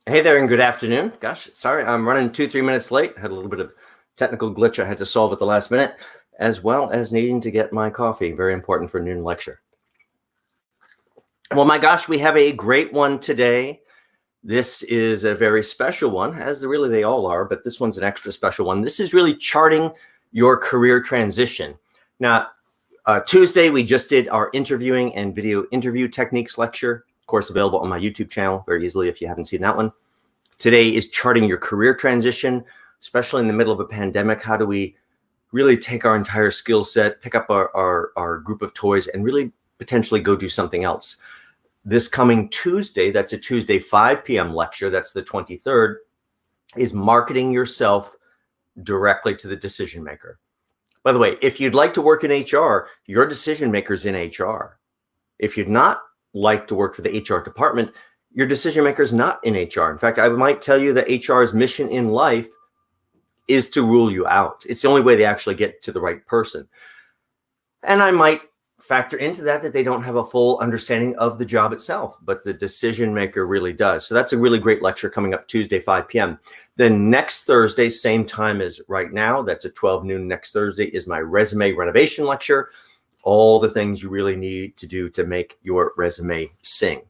Hey there and good afternoon. Gosh, sorry, I'm running 2-3 minutes late. Had a little bit of technical glitch I had to solve at the last minute, as well as needing to get my coffee. Very important for noon lecture. Well, my gosh, we have a great one today. This is a very special one, as really they all are, but this one's an extra special one. This is really charting your career transition. Now, Tuesday, we just did our interviewing and video interview techniques lecture, of course, available on my YouTube channel very easily if you haven't seen that one. Today is charting your career transition, especially in the middle of a pandemic. How do we really take our entire skill set, pick up our group of toys, and really potentially go do something else? This coming Tuesday, that's a Tuesday 5 p.m. lecture, that's the 23rd, is marketing yourself directly to the decision maker. By the way, if you'd like to work in HR, your decision maker's in HR. If you'd not like to work for the HR department, your decision maker is not in HR. In fact, I might tell you that HR's mission in life is to rule you out. It's the only way they actually get to the right person. And I might factor into that they don't have a full understanding of the job itself, but the decision maker really does. So that's a really great lecture coming up Tuesday, 5 p.m. Then next Thursday, same time as right now, that's at 12 noon next Thursday, is my resume renovation lecture. All the things you really need to do to make your resume sing.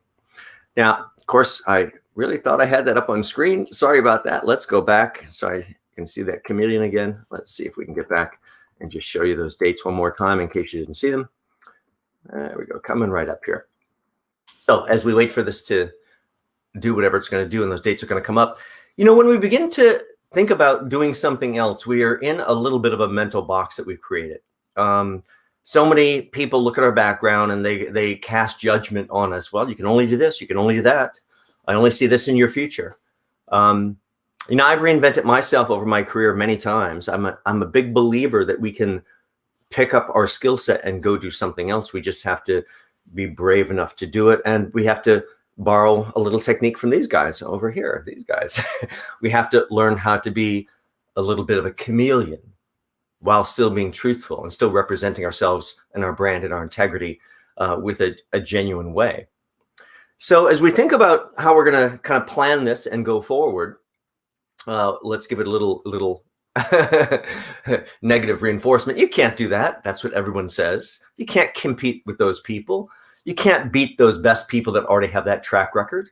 Now, of course, I really thought I had that up on screen. Sorry about that. Let's go back so I can see that chameleon again. Let's see if we can get back and just show you those dates one more time in case you didn't see them. There we go, coming right up here. So as we wait for this to do whatever it's going to do and those dates are going to come up, you know, when we begin to think about doing something else, we are in a little bit of a mental box that we've created. So many people look at our background and they cast judgment on us. Well, you can only do this. You can only do that. I only see this in your future. You know, I've reinvented myself over my career many times. I'm a big believer that we can pick up our skill set and go do something else. We just have to be brave enough to do it. And we have to borrow a little technique from these guys over here, these guys. We have to learn how to be a little bit of a chameleon while still being truthful and still representing ourselves and our brand and our integrity with a genuine way. So as we think about how we're going to kind of plan this and go forward, let's give it a little negative reinforcement. You can't do that. That's what everyone says. You can't compete with those people. You can't beat those best people that already have that track record.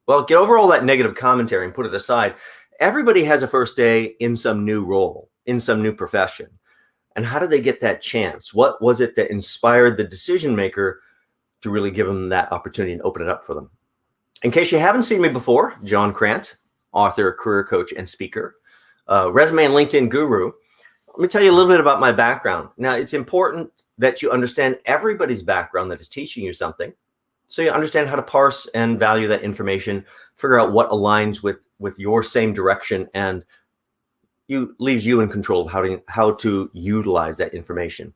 Well, get over all that negative commentary and put it aside. Everybody has a first day in some new role, in some new profession. And how did they get that chance? What was it that inspired the decision maker to really give them that opportunity and open it up for them? In case you haven't seen me before, John Crant, author, career coach, and speaker, resume and LinkedIn guru. Let me tell you a little bit about my background. Now, it's important that you understand everybody's background that is teaching you something, so you understand how to parse and value that information, figure out what aligns with your same direction, and leaves you in control of how to utilize that information.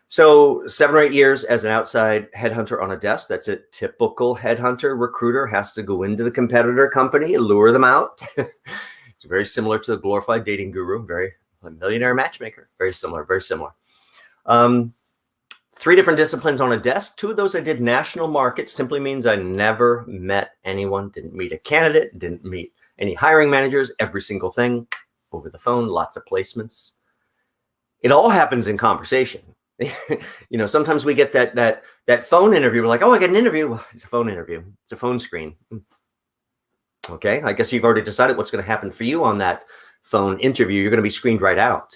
So 7 or 8 years as an outside headhunter on a desk. That's a typical headhunter recruiter has to go into the competitor company, lure them out. It's very similar to the glorified dating guru, a millionaire matchmaker. Very similar, very similar. 3 different disciplines on a desk. 2 of those I did national market. Simply means I never met anyone, didn't meet a candidate, didn't meet any hiring managers. Every single thing over the phone, lots of placements. It all happens in conversation. You know, sometimes we get that phone interview. We're like, oh, I got an interview. Well, it's a phone interview. It's a phone screen. Okay, I guess you've already decided what's going to happen for you on that phone interview. You're going to be screened right out.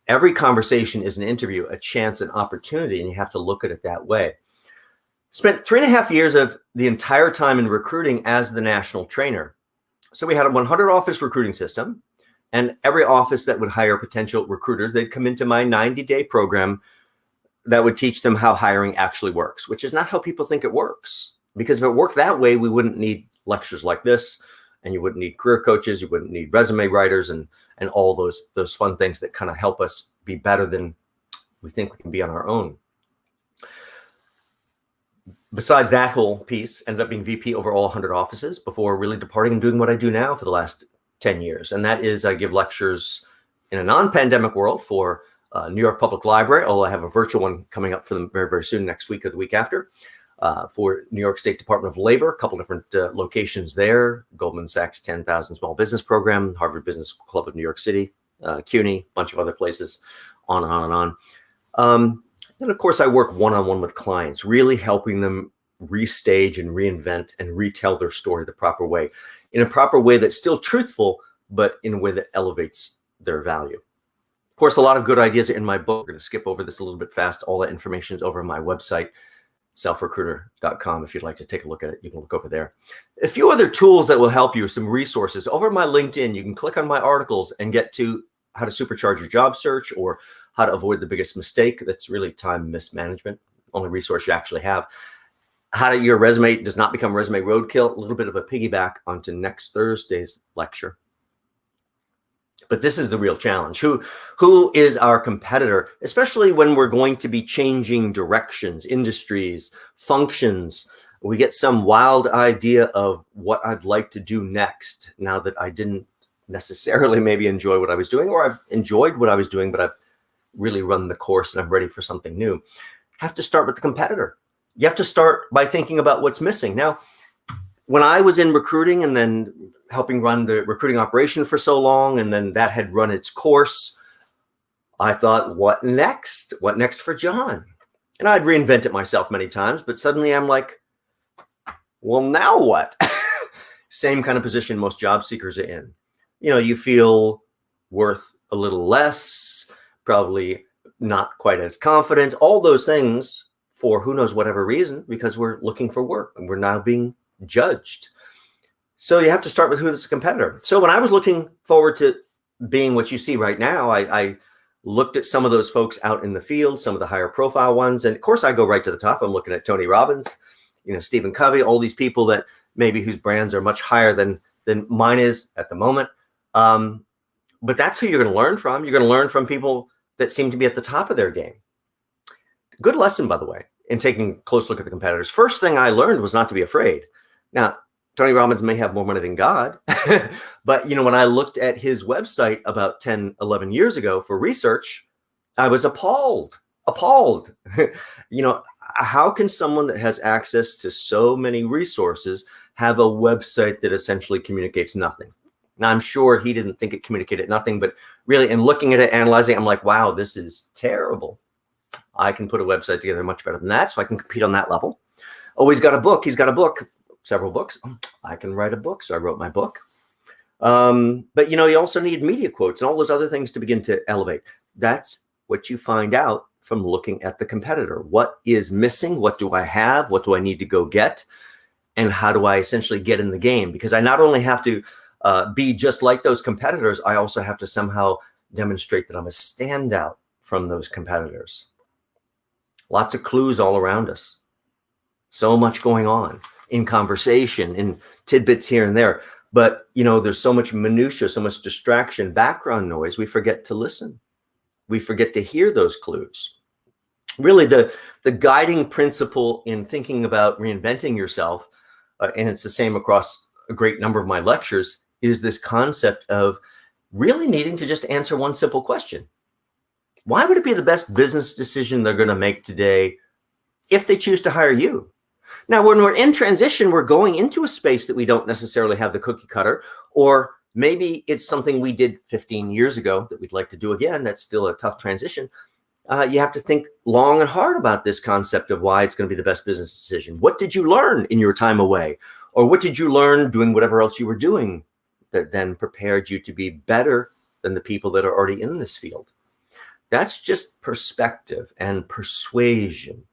Every conversation is an interview, a chance, an opportunity, and you have to look at it that way. Spent 3.5 years of the entire time in recruiting as the national trainer. So we had a 100 office recruiting system, and every office that would hire potential recruiters, they'd come into my 90-day program that would teach them how hiring actually works, which is not how people think it works. Because if it worked that way, we wouldn't need lectures like this, and you wouldn't need career coaches, you wouldn't need resume writers, and all those fun things that kind of help us be better than we think we can be on our own. Besides that whole piece, ended up being VP over all 100 offices before really departing and doing what I do now for the last 10 years. And that is I give lectures in a non-pandemic world for New York Public Library, although I have a virtual one coming up for them very, very soon, next week or the week after. for New York State Department of Labor, a couple different locations there, Goldman Sachs 10,000 Small Business Program, Harvard Business Club of New York City, CUNY, a bunch of other places, on and on and on. Then, of course, I work one-on-one with clients, really helping them restage and reinvent and retell their story the proper way, in a proper way that's still truthful, but in a way that elevates their value. Of course, a lot of good ideas are in my book. We're going to skip over this a little bit fast. All that information is over on my website, selfrecruiter.com. If you'd like to take a look at it, you can look over there. A few other tools that will help you, some resources. Over my LinkedIn, you can click on my articles and get to how to supercharge your job search, or how to avoid the biggest mistake. That's really time mismanagement, only resource you actually have. How your resume does not become resume roadkill, a little bit of a piggyback onto next Thursday's lecture. But this is the real challenge. Who is our competitor, especially when we're going to be changing directions, industries, functions? We get some wild idea of what I'd like to do next, now that I didn't necessarily maybe enjoy what I was doing, or I've enjoyed what I was doing, but I've really run the course and I'm ready for something new. Have to start with the competitor. You have to start by thinking about what's missing. Now, when I was in recruiting and then helping run the recruiting operation for so long, and then that had run its course, I thought, what next? What next for John? And I'd reinvent it myself many times, but suddenly I'm like, well, now what? Same kind of position most job seekers are in. You feel worth a little less, probably not quite as confident, all those things for who knows whatever reason, because we're looking for work and we're now being judged. So you have to start with who's the competitor. So when I was looking forward to being what you see right now, I looked at some of those folks out in the field, some of the higher profile ones. And of course, I go right to the top. I'm looking at Tony Robbins, Stephen Covey, all these people that maybe whose brands are much higher than mine is at the moment. But that's who you're going to learn from. You're going to learn from people that seem to be at the top of their game. Good lesson, by the way, in taking a close look at the competitors. First thing I learned was not to be afraid. Now, Tony Robbins may have more money than God, but when I looked at his website about 10, 11 years ago for research, I was appalled. How can someone that has access to so many resources have a website that essentially communicates nothing? Now, I'm sure he didn't think it communicated nothing, but really, in looking at it, analyzing, I'm like, wow, this is terrible. I can put a website together much better than that, so I can compete on that level. Oh, he's got a book. Several books. I can write a book, so I wrote my book. But you also need media quotes and all those other things to begin to elevate. That's what you find out from looking at the competitor. What is missing? What do I have? What do I need to go get? And how do I essentially get in the game? Because I not only have to be just like those competitors, I also have to somehow demonstrate that I'm a standout from those competitors. Lots of clues all around us. So much going on in conversation, in tidbits here and there. But, there's so much minutia, so much distraction, background noise, we forget to listen. We forget to hear those clues. Really, the guiding principle in thinking about reinventing yourself, and it's the same across a great number of my lectures, is this concept of really needing to just answer one simple question. Why would it be the best business decision they're going to make today if they choose to hire you? Now, when we're in transition, we're going into a space that we don't necessarily have the cookie cutter, or maybe it's something we did 15 years ago that we'd like to do again. That's still a tough transition. You have to think long and hard about this concept of why it's going to be the best business decision. What did you learn in your time away? Or what did you learn doing whatever else you were doing that then prepared you to be better than the people that are already in this field? That's just perspective and persuasion.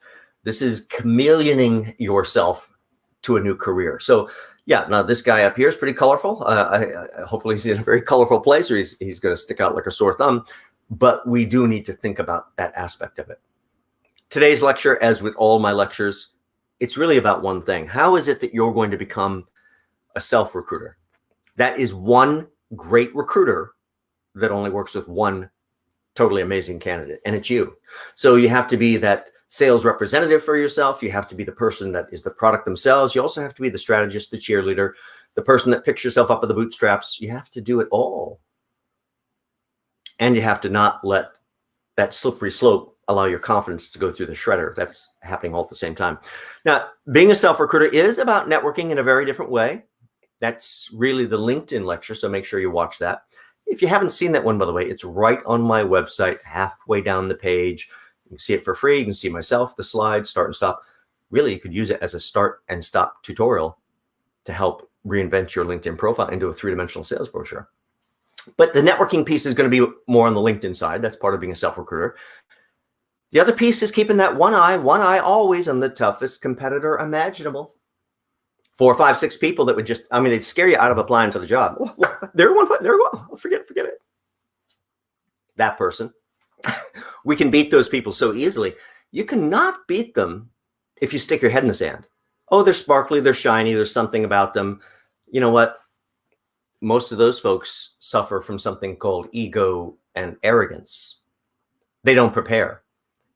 This is chameleoning yourself to a new career. So yeah, now this guy up here is pretty colorful. Hopefully he's in a very colorful place, or he's going to stick out like a sore thumb. But we do need to think about that aspect of it. Today's lecture, as with all my lectures, it's really about one thing. How is it that you're going to become a self-recruiter? That is one great recruiter that only works with one totally amazing candidate, and it's you. So you have to be that sales representative for yourself. You have to be the person that is the product themselves. You also have to be the strategist, the cheerleader, the person that picks yourself up with the bootstraps. You have to do it all. And you have to not let that slippery slope allow your confidence to go through the shredder. That's happening all at the same time. Now, being a self-recruiter is about networking in a very different way. That's really the LinkedIn lecture, so make sure you watch that. If you haven't seen that one, by the way, it's right on my website, halfway down the page. You can see it for free. You can see myself, the slides, start and stop. Really, you could use it as a start and stop tutorial to help reinvent your LinkedIn profile into a three-dimensional sales brochure. But the networking piece is going to be more on the LinkedIn side. That's part of being a self-recruiter. The other piece is keeping that one eye always on the toughest competitor imaginable. 4, 5, 6 people that would just, I mean, they'd scare you out of applying for the job. Oh, there one, forget it. That person. We can beat those people so easily. You cannot beat them if you stick your head in the sand. Oh, they're sparkly, they're shiny, there's something about them. You know what? Most of those folks suffer from something called ego and arrogance. They don't prepare.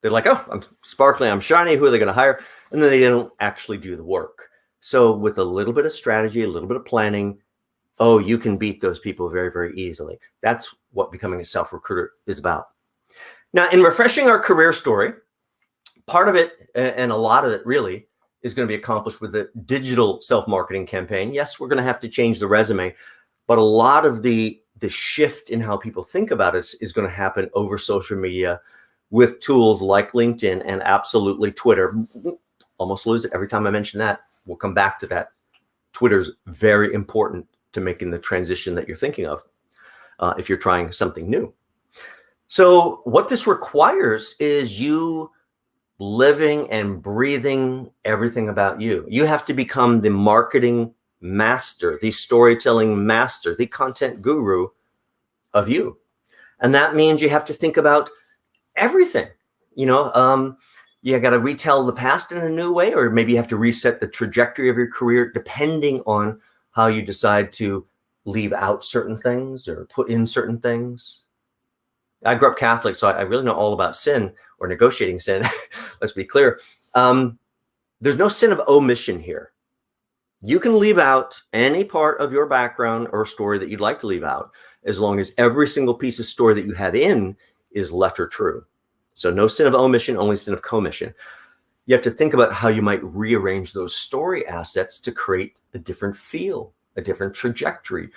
They're like, oh, I'm sparkly, I'm shiny, who are they going to hire? And then they don't actually do the work. So with a little bit of strategy, a little bit of planning, oh, you can beat those people very, very easily. That's what becoming a self-recruiter is about. Now, in refreshing our career story, part of it, and a lot of it really, is going to be accomplished with a digital self-marketing campaign. Yes, we're going to have to change the resume, but a lot of the shift in how people think about us is going to happen over social media with tools like LinkedIn and absolutely Twitter. Almost lose it every time I mention that. We'll come back to that. Twitter's very important to making the transition that you're thinking of if you're trying something new. So what this requires is you living and breathing everything about you. You have to become the marketing master, the storytelling master, the content guru of you. And that means you have to think about everything. You got to retell the past in a new way, or maybe you have to reset the trajectory of your career depending on how you decide to leave out certain things or put in certain things. I grew up Catholic, so I really know all about sin or negotiating sin. Let's be clear. There's no sin of omission here. You can leave out any part of your background or story that you'd like to leave out, as long as every single piece of story that you have in is letter true. So no sin of omission, only sin of commission. You have to think about how you might rearrange those story assets to create a different feel, a different trajectory.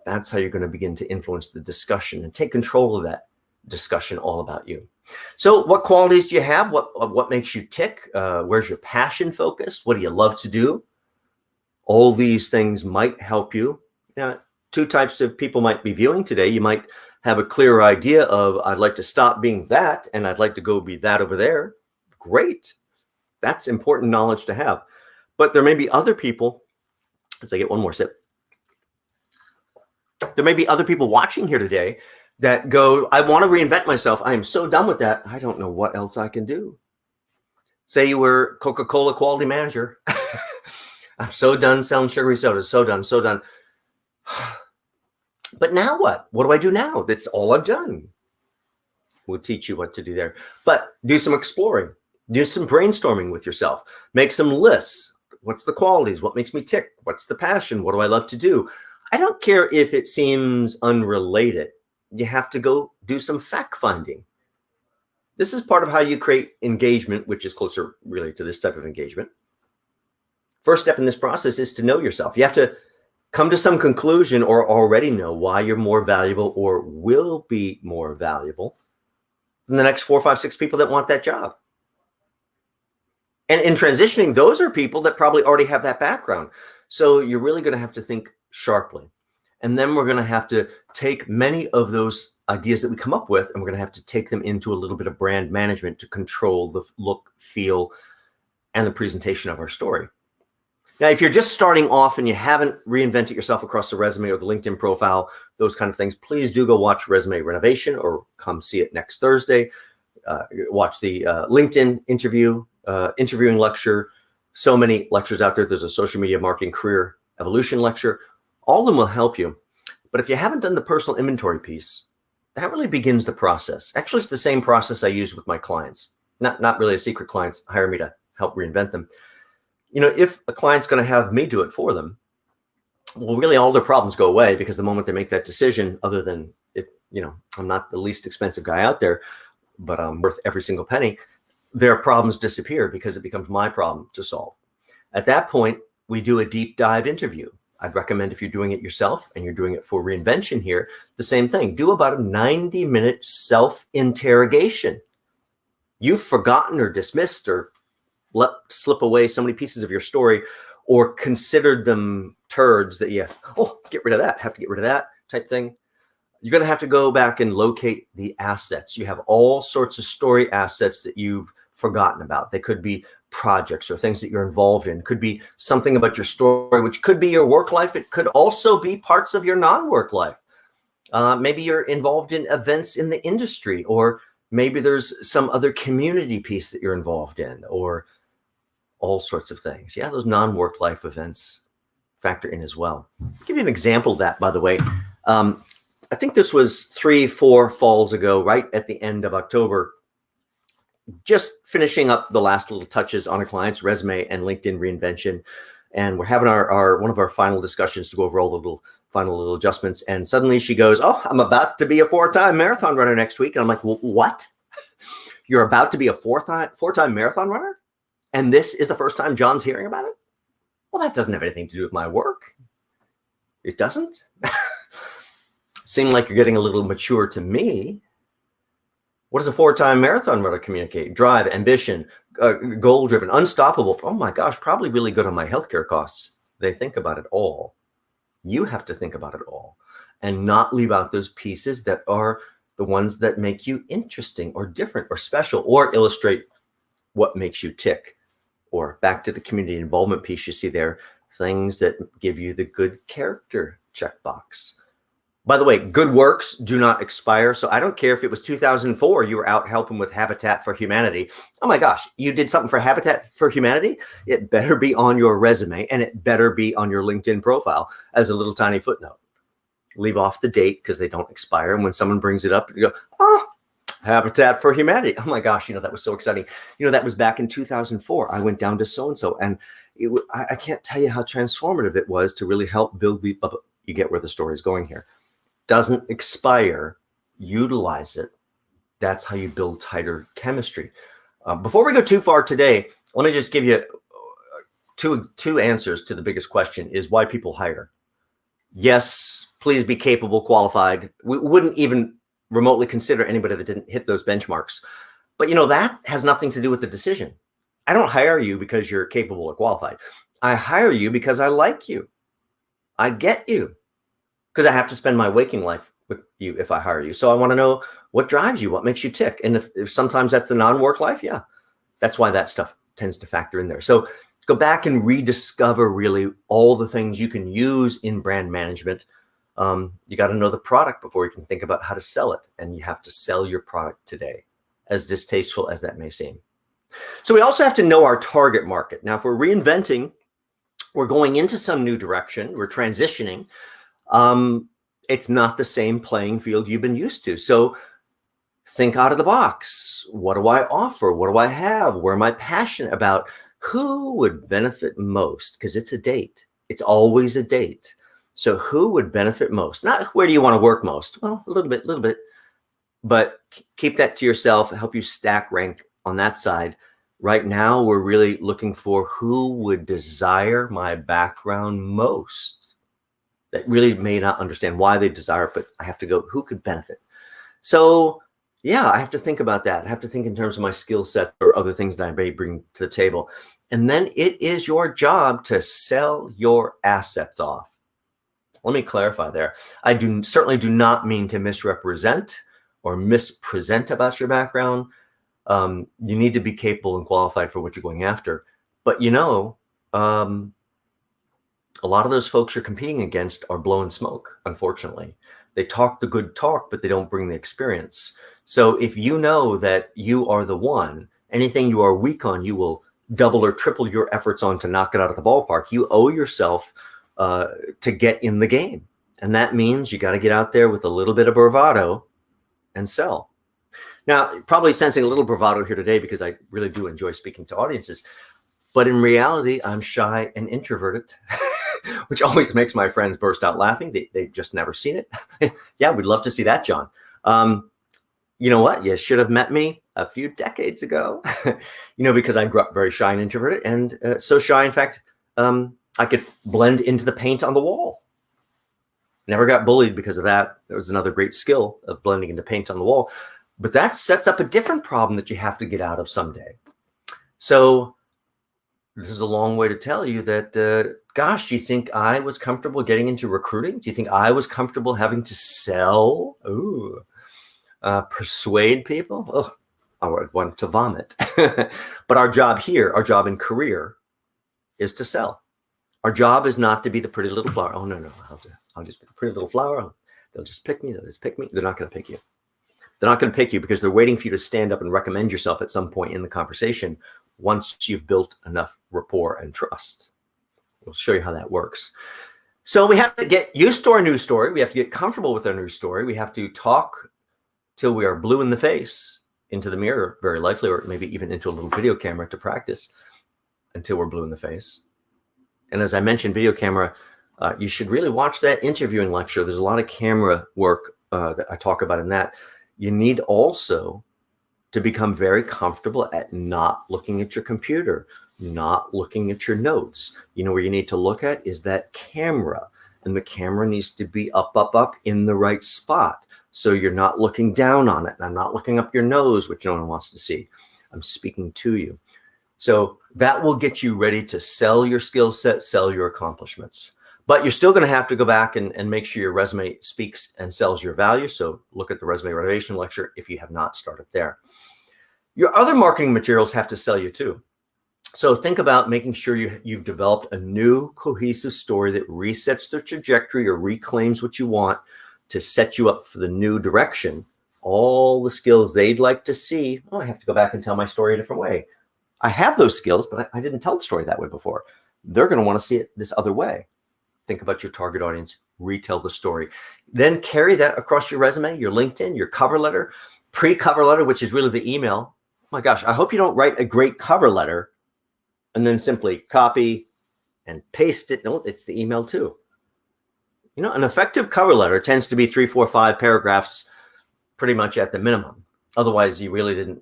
That's how you're going to begin to influence the discussion and take control of that discussion all about you. So what qualities do you have? What makes you tick? Where's your passion focused? What do you love to do? All these things might help you. Now, 2 types of people might be viewing today. You might have a clear idea of, I'd like to stop being that, and I'd like to go be that over there. Great. That's important knowledge to have. But there may be other people, as I get one more sip, there may be other people watching here today that go, I want to reinvent myself. I am so done with that. I don't know what else I can do. Say you were Coca-Cola quality manager. I'm so done selling sugary sodas. So done. But now what? What do I do now? That's all I've done. We'll teach you what to do there. But do some exploring. Do some brainstorming with yourself. Make some lists. What's the qualities? What makes me tick? What's the passion? What do I love to do? I don't care if it seems unrelated. You have to go do some fact finding. This is part of how you create engagement, which is closer really to this type of engagement. First step in this process is to know yourself. You have to come to some conclusion or already know why you're more valuable or will be more valuable than the next 4, 5, 6 people that want that job. And in transitioning, those are people that probably already have that background. So you're really going to have to think sharply. And then we're going to have to take many of those ideas that we come up with, and we're going to have to take them into a little bit of brand management to control the look, feel, and the presentation of our story. Now, if you're just starting off and you haven't reinvented yourself across the resume or the LinkedIn profile, those kind of things, please do go watch Resume Renovation or come see it next Thursday. Watch the LinkedIn interviewing lecture. So many lectures out there. There's a social media marketing career evolution lecture. All of them will help you. But if you haven't done the personal inventory piece, that really begins the process. Actually, it's the same process I use with my clients. Not really a secret. Clients hire me to help reinvent them. If a client's going to have me do it for them, well, really all their problems go away, because the moment they make that decision, other than it, I'm not the least expensive guy out there. but I'm worth every single penny, their problems disappear because it becomes my problem to solve. At that point, we do a deep dive interview. I'd recommend, if you're doing it yourself and you're doing it for reinvention here, the same thing. Do about a 90-minute self-interrogation. You've forgotten or dismissed or let slip away so many pieces of your story, or considered them turds that get rid of that, have to get rid of that type thing. You're going to have to go back and locate the assets. You have all sorts of story assets that you've forgotten about. They could be projects or things that you're involved in. Could be something about your story, which could be your work life. It could also be parts of your non-work life. Maybe you're involved in events in the industry, or maybe there's some other community piece that you're involved in, or all sorts of things. Yeah, those non-work life events factor in as well. I'll give you an example of that, by the way. I think this was 3-4 falls ago, right at the end of October, just finishing up the last little touches on a client's resume and LinkedIn reinvention. And we're having our one of our final discussions to go over all the final little adjustments. And suddenly she goes, "Oh, I'm about to be a 4-time marathon runner next week." And I'm like, "Well, what? You're about to be a 4-time marathon runner? And this is the first time John's hearing about it?" Well, that doesn't have anything to do with my work. It doesn't. Seem like you're getting a little mature to me. What does a 4-time marathon runner communicate? Drive, ambition, goal-driven, unstoppable. Oh my gosh, probably really good on my healthcare costs. They think about it all. You have to think about it all and not leave out those pieces that are the ones that make you interesting or different or special, or illustrate what makes you tick. Or back to the community involvement piece you see there, things that give you the good character checkbox. By the way, good works do not expire. So I don't care if it was 2004, you were out helping with Habitat for Humanity. Oh my gosh, you did something for Habitat for Humanity? It better be on your resume, and it better be on your LinkedIn profile as a little tiny footnote. Leave off the date because they don't expire. And when someone brings it up, you go, "Oh, Habitat for Humanity. Oh my gosh, that was so exciting. That was back in 2004. I went down to so-and-so, and I can't tell you how transformative it was to really help build you get where the story is going here. Doesn't expire. Utilize it. That's how you build tighter chemistry. Before we go too far today, let me just give you two answers to the biggest question: is why people hire. Yes, please be capable, qualified. We wouldn't even remotely consider anybody that didn't hit those benchmarks. But that has nothing to do with the decision. I don't hire you because you're capable or qualified. I hire you because I like you. I get you. Because I have to spend my waking life with you if I hire you. So I want to know what drives you, what makes you tick. And if sometimes that's the non-work life, yeah, that's why that stuff tends to factor in there. So go back and rediscover really all the things you can use in brand management. You got to know the product before you can think about how to sell it. And you have to sell your product today, as distasteful as that may seem. So we also have to know our target market. Now, if we're reinventing, we're going into some new direction, we're transitioning. It's not the same playing field you've been used to. So think out of the box. What do I offer? What do I have? Where am I passionate about? Who would benefit most? Because it's a date. It's always a date. So who would benefit most? Not where do you want to work most? Well, a little bit, but keep that to yourself, help you stack rank on that side. Right now, we're really looking for who would desire my background most. That really may not understand why they desire it, but I have to go, who could benefit? So yeah, I have to think about that. I have to think in terms of my skill set or other things that I may bring to the table. And then it is your job to sell your assets off. Let me clarify there. I certainly do not mean to misrepresent or mispresent about your background. You need to be capable and qualified for what you're going after. But a lot of those folks you're competing against are blowing smoke, unfortunately. They talk the good talk, but they don't bring the experience. So if you know that you are the one, anything you are weak on, you will double or triple your efforts on to knock it out of the ballpark. You owe yourself to get in the game. And that means you got to get out there with a little bit of bravado and sell. Now, probably sensing a little bravado here today because I really do enjoy speaking to audiences. But in reality, I'm shy and introverted. Which always makes my friends burst out laughing. They've just never seen it. Yeah, we'd love to see that, John. You know what? You should have met me a few decades ago, because I grew up very shy and introverted, and so shy, in fact, I could blend into the paint on the wall. Never got bullied because of that. There was another great skill of blending into paint on the wall. But that sets up a different problem that you have to get out of someday. So this is a long way to tell you that, gosh, do you think I was comfortable getting into recruiting? Do you think I was comfortable having to sell? Ooh. Persuade people? Oh, I would want to vomit. But our job here, our job in career, is to sell. Our job is not to be the pretty little flower. Oh, no, I'll just be a pretty little flower. They'll just pick me. They'll just pick me. They're not going to pick you. They're not going to pick you because they're waiting for you to stand up and recommend yourself at some point in the conversation once you've built enough rapport and trust. We'll show you how that works. So we have to get used to our news story. We have to get comfortable with our news story. We have to talk till we are blue in the face, into the mirror, very likely, or maybe even into a little video camera to practice until we're blue in the face. And as I mentioned, video camera, you should really watch that interviewing lecture. There's a lot of camera work that I talk about in that. You need also to become very comfortable at not looking at your computer, not looking at your notes. Where you need to look at is that camera, and the camera needs to be up in the right spot. So you're not looking down on it. And I'm not looking up your nose, which no one wants to see. I'm speaking to you. So that will get you ready to sell your skill set, sell your accomplishments. But you're still going to have to go back and make sure your resume speaks and sells your value. So look at the resume renovation lecture if you have not started there. Your other marketing materials have to sell you too. So think about making sure you've developed a new cohesive story that resets the trajectory or reclaims what you want to set you up for the new direction. All the skills they'd like to see. Oh, I have to go back and tell my story a different way. I have those skills, but I didn't tell the story that way before. They're going to want to see it this other way. Think about your target audience, retell the story. Then carry that across your resume, your LinkedIn, your cover letter, pre-cover letter, which is really the email. Oh my gosh, I hope you don't write a great cover letter and then simply copy and paste it. No, it's the email too. An effective cover letter tends to be 3, 4, 5 paragraphs pretty much at the minimum. Otherwise, you really didn't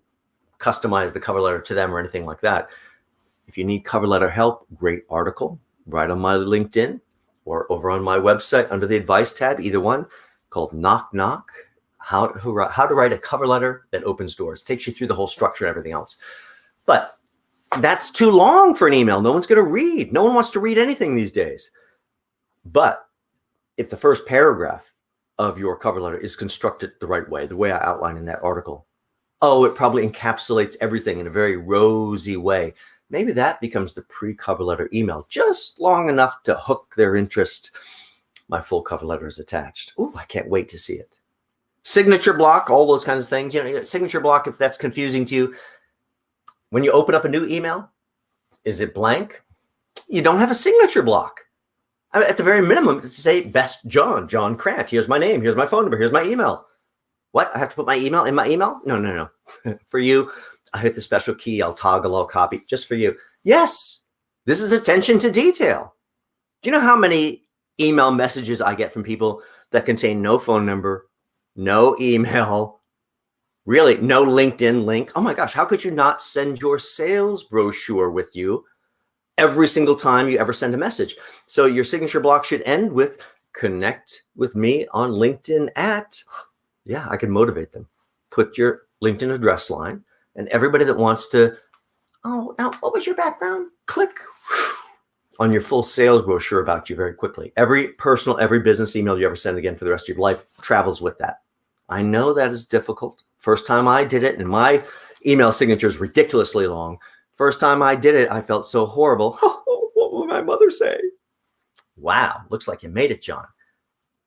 customize the cover letter to them or anything like that. If you need cover letter help, great article, right on my LinkedIn or over on my website under the advice tab, either one, called Knock Knock, how to write a cover letter that opens doors. Takes you through the whole structure and everything else. But that's too long for an email. No one's going to read. No one wants to read anything these days. But if the first paragraph of your cover letter is constructed the right way, the way I outlined in that article, it probably encapsulates everything in a very rosy way. Maybe that becomes the pre-cover letter email, just long enough to hook their interest. My full cover letter is attached. Ooh, I can't wait to see it. Signature block, all those kinds of things. Signature block, if that's confusing to you, when you open up a new email, is it blank? You don't have a signature block. At the very minimum, to say best John Crant. Here's my name. Here's my phone number. Here's my email. What? I have to put my email in my email? No. For you, I hit the special key. I'll toggle, I'll copy just for you. Yes, this is attention to detail. Do you know how many email messages I get from people that contain no phone number, no email, really no LinkedIn link? Oh my gosh, how could you not send your sales brochure with you every single time you ever send a message? So your signature block should end with connect with me on LinkedIn at, I can motivate them. Put your LinkedIn address line, and everybody that wants to, now what was your background? Click on your full sales brochure about you very quickly. Every business email you ever send again for the rest of your life travels with that. I know that is difficult. First time I did it, and my email signature is ridiculously long. First time I did it, I felt so horrible. Oh, what will my mother say? Wow, looks like you made it, John.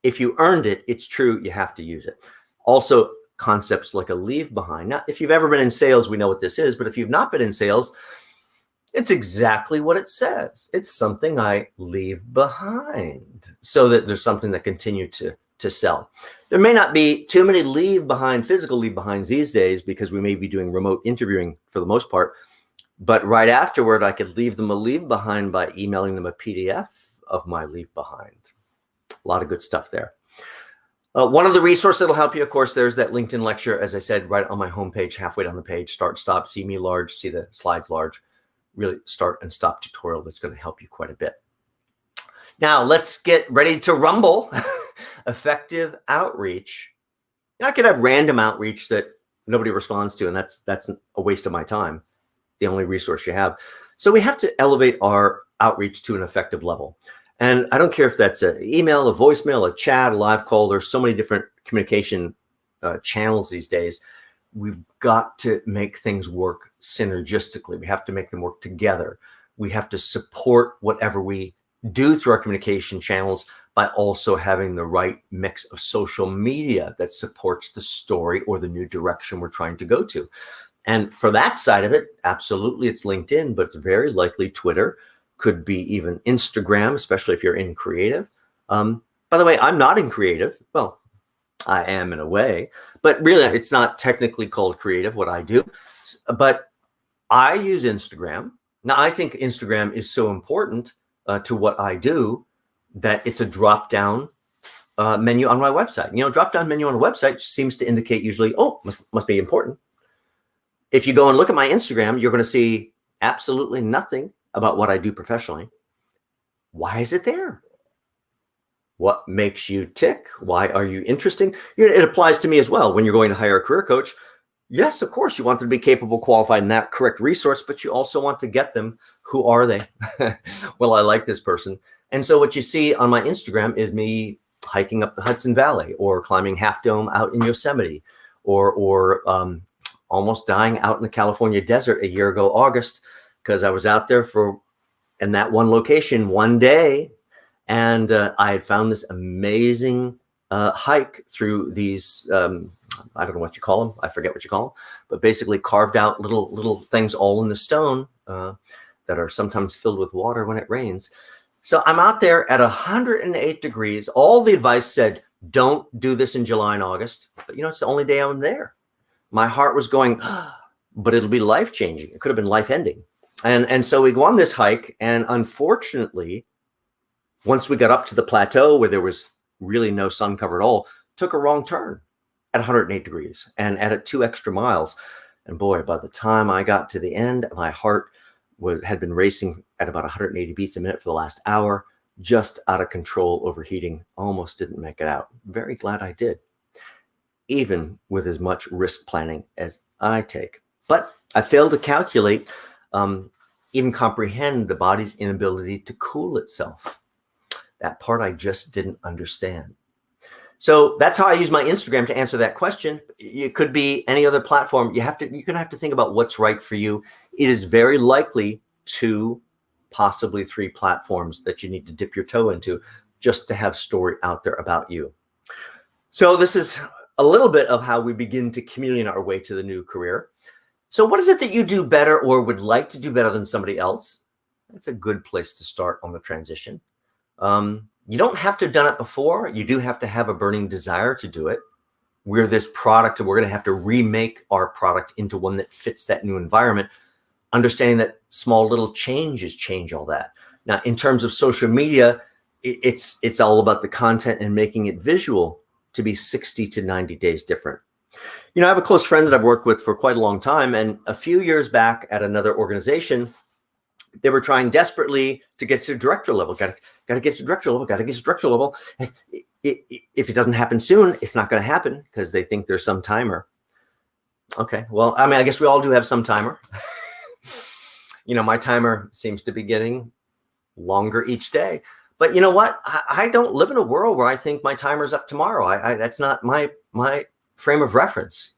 If you earned it, it's true, you have to use it. Also, concepts like a leave behind. Now, if you've ever been in sales, we know what this is, but if you've not been in sales, it's exactly what it says. It's something I leave behind so that there's something that continue to sell. There may not be too many physical leave behinds these days because we may be doing remote interviewing for the most part. But right afterward, I could leave them a leave behind by emailing them a PDF of my leave behind. A lot of good stuff there. One of the resources that'll help you, of course, there's that LinkedIn lecture, as I said, right on my homepage, halfway down the page, start, stop, see me large, see the slides large, really start and stop tutorial that's going to help you quite a bit. Now let's get ready to rumble. Effective outreach. I could have random outreach that nobody responds to, and that's a waste of my time, the only resource you have. So we have to elevate our outreach to an effective level. And I don't care if that's an email, a voicemail, a chat, a live call. There's so many different communication channels these days. We've got to make things work synergistically. We have to make them work together. We have to support whatever we do through our communication channels by also having the right mix of social media that supports the story or the new direction we're trying to go to. And for that side of it, absolutely, it's LinkedIn, but it's very likely Twitter, could be even Instagram, especially if you're in creative. By the way, I'm not in creative. Well, I am in a way, but really it's not technically called creative, what I do. But I use Instagram. Now, I think Instagram is so important to what I do that it's a drop-down menu on my website. You know, drop-down menu on a website seems to indicate usually, oh, must be important. If you go and look at my Instagram, you're going to see absolutely nothing about what I do professionally. Why is it there? What makes you tick? Why are you interesting? It applies to me as well. When you're going to hire a career coach, yes, of course, you want them to be capable, qualified, and that correct resource, but you also want to get them. Who are they? Well, I like this person. And so what you see on my Instagram is me hiking up the Hudson Valley or climbing Half Dome out in Yosemite or almost dying out in the California desert a year ago, August, because I was out there in that one location one day, and I had found this amazing hike through these, I don't know what you call them. I forget what you call them, but basically carved out little things all in the stone that are sometimes filled with water when it rains. So I'm out there at 108 degrees. All the advice said, don't do this in July and August. But, you know, it's the only day I'm there. My heart was going, but it'll be life-changing. It could have been life-ending. And so we go on this hike, and unfortunately, once we got up to the plateau where there was really no sun cover at all, took a wrong turn at 108 degrees and added 2 extra miles. And boy, by the time I got to the end, my heart had been racing at about 180 beats a minute for the last hour, just out of control, overheating, almost didn't make it out. Very glad I did, even with as much risk planning as I take. But I failed to calculate, even comprehend the body's inability to cool itself. That part I just didn't understand. So that's how I use my Instagram to answer that question. It could be any other platform. You're going to have to think about what's right for you. It is very likely 2, possibly 3 platforms that you need to dip your toe into just to have story out there about you. So this is a little bit of how we begin to chameleon our way to the new career. So what is it that you do better or would like to do better than somebody else? That's a good place to start on the transition. You don't have to have done it before. You do have to have a burning desire to do it. We're this product, and we're going to have to remake our product into one that fits that new environment, understanding that small little changes change all that. Now, in terms of social media, it's all about the content and making it visual to be 60 to 90 days different. You know, I have a close friend that I've worked with for quite a long time, and a few years back at another organization, they were trying desperately to get to director level. Got to get to director level. Got to get to director level. If it doesn't happen soon, it's not going to happen because they think there's some timer. Okay, well, I mean, I guess we all do have some timer. You know, my timer seems to be getting longer each day. But you know what? I don't live in a world where I think my timer's up tomorrow. That's not my frame of reference.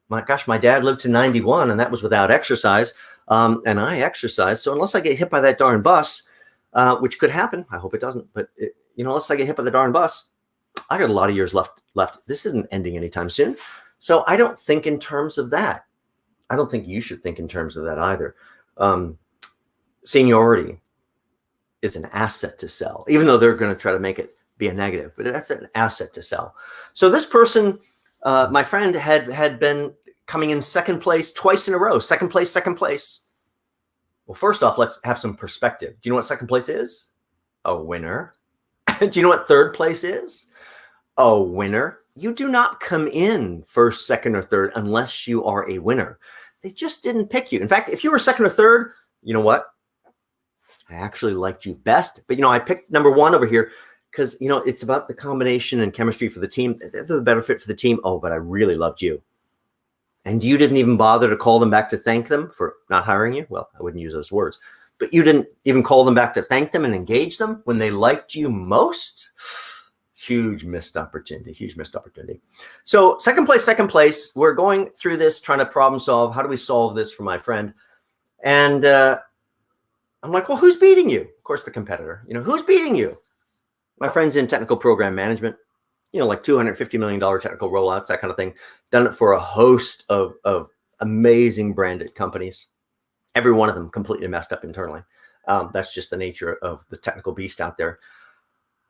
My gosh, my dad lived to 91, and that was without exercise. And I exercise. So unless I get hit by that darn bus, which could happen, I hope it doesn't. But unless I get hit by the darn bus, I got a lot of years left. This isn't ending anytime soon. So I don't think in terms of that. I don't think you should think in terms of that either. Seniority is an asset to sell, even though they're going to try to make it be a negative. But that's an asset to sell. So this person, my friend, had been coming in second place twice in a row. Second place. Well, first off, let's have some perspective. Do you know what second place is? A winner. Do you know what third place is? A winner. You do not come in first, second, or third unless you are a winner. They just didn't pick you. In fact, if you were second or third, you know what? I actually liked you best. But, I picked number one over here because, it's about the combination and chemistry for the team. They're the better fit for the team. Oh, but I really loved you. And you didn't even bother to call them back to thank them for not hiring you. Well, I wouldn't use those words. But you didn't even call them back to thank them and engage them when they liked you most. Huge missed opportunity. So second place. We're going through this, trying to problem solve. How do we solve this for my friend? And I'm like, well, who's beating you? Of course, the competitor. Who's beating you? My friend's in technical program management, like $250 million technical rollouts, that kind of thing. Done it for a host of amazing branded companies. Every one of them completely messed up internally. That's just the nature of the technical beast out there.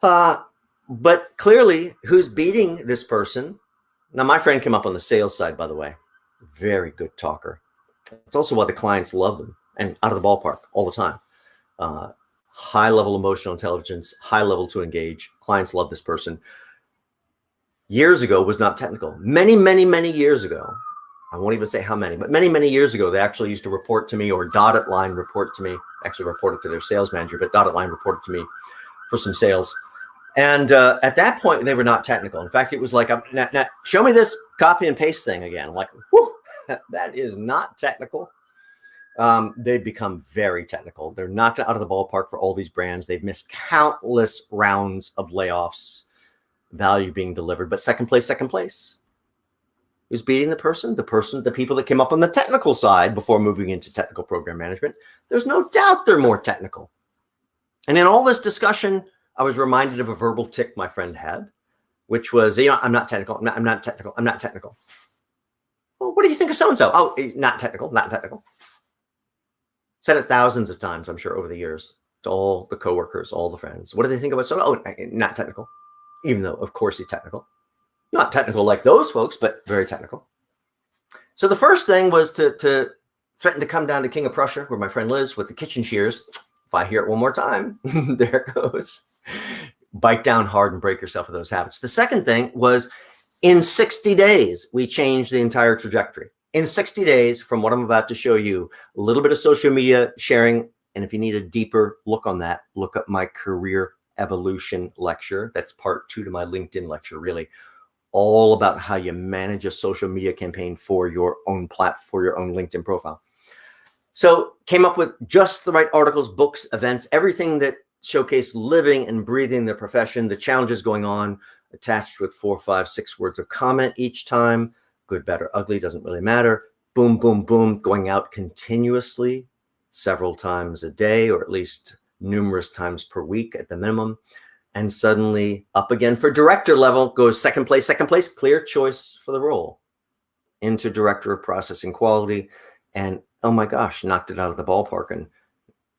But clearly, who's beating this person? Now, my friend came up on the sales side, by the way. Very good talker. It's also why the clients love them and out of the ballpark all the time. High level emotional intelligence, high level to engage. Clients love this person. Years ago was not technical. Many, many, many years ago. I won't even say how many, but many, many years ago, they actually used to report to me or dotted line report to me. Actually reported to their sales manager, but dotted line reported to me for some sales. And at that point, they were not technical. In fact, it was like, now, show me this copy and paste thing again. I'm like, whew, that is not technical. They've become very technical. They're knocked out of the ballpark for all these brands. They've missed countless rounds of layoffs, value being delivered. But second place. Who's beating the people that came up on the technical side before moving into technical program management? There's no doubt they're more technical. And in all this discussion, I was reminded of a verbal tick my friend had, which was, I'm not technical. I'm not technical. Well, what do you think of so-and-so? Oh, not technical. Said it thousands of times, I'm sure, over the years to all the coworkers, all the friends. What do they think about so-and-so? Oh, not technical. Even though, of course, he's technical. Not technical like those folks, but very technical. So the first thing was to threaten to come down to King of Prussia, where my friend lives, with the kitchen shears. If I hear it one more time, there it goes. Bite down hard and break yourself of those habits. The second thing was, in 60 days, we changed the entire trajectory. In 60 days, from what I'm about to show you, a little bit of social media sharing. And if you need a deeper look on that, look up my career evolution lecture. That's part 2 to my LinkedIn lecture, really. All about how you manage a social media campaign for your own for your own LinkedIn profile. So came up with just the right articles, books, events, everything that showcase living and breathing the profession, the challenges going on, attached with 4, 5, 6 words of comment each time. Good, bad, or ugly, doesn't really matter. Boom, boom, boom, going out continuously several times a day, or at least numerous times per week at the minimum. And suddenly up again for director level, goes second place, clear choice for the role, into director of processing quality. And oh my gosh, knocked it out of the ballpark. And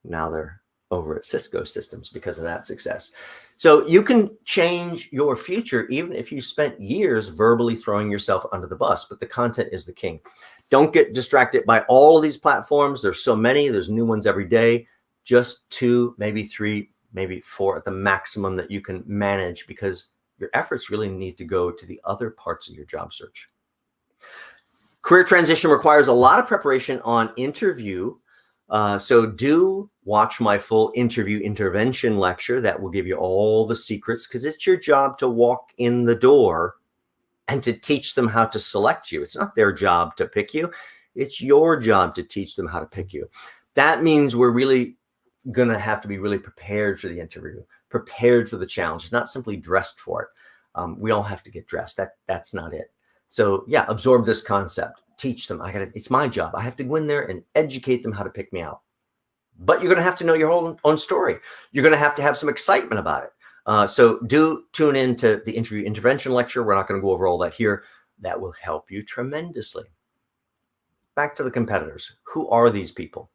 now they're over at Cisco Systems because of that success. So you can change your future even if you spent years verbally throwing yourself under the bus, but the content is the king. Don't get distracted by all of these platforms. There's so many, there's new ones every day. Just 2, maybe 3, maybe 4 at the maximum that you can manage, because your efforts really need to go to the other parts of your job search. Career transition requires a lot of preparation on interview. So do watch my full interview intervention lecture. That will give you all the secrets, because it's your job to walk in the door and to teach them how to select you. It's not their job to pick you. It's your job to teach them how to pick you. That means we're really going to have to be really prepared for the interview, prepared for the challenge, not simply dressed for it. We all have to get dressed. That's not it. So yeah, absorb this concept, teach them. It's my job. I have to go in there and educate them how to pick me out. But you're going to have to know your own story. You're going to have some excitement about it. So do tune in to the interview intervention lecture. We're not going to go over all that here. That will help you tremendously. Back to the competitors. Who are these people?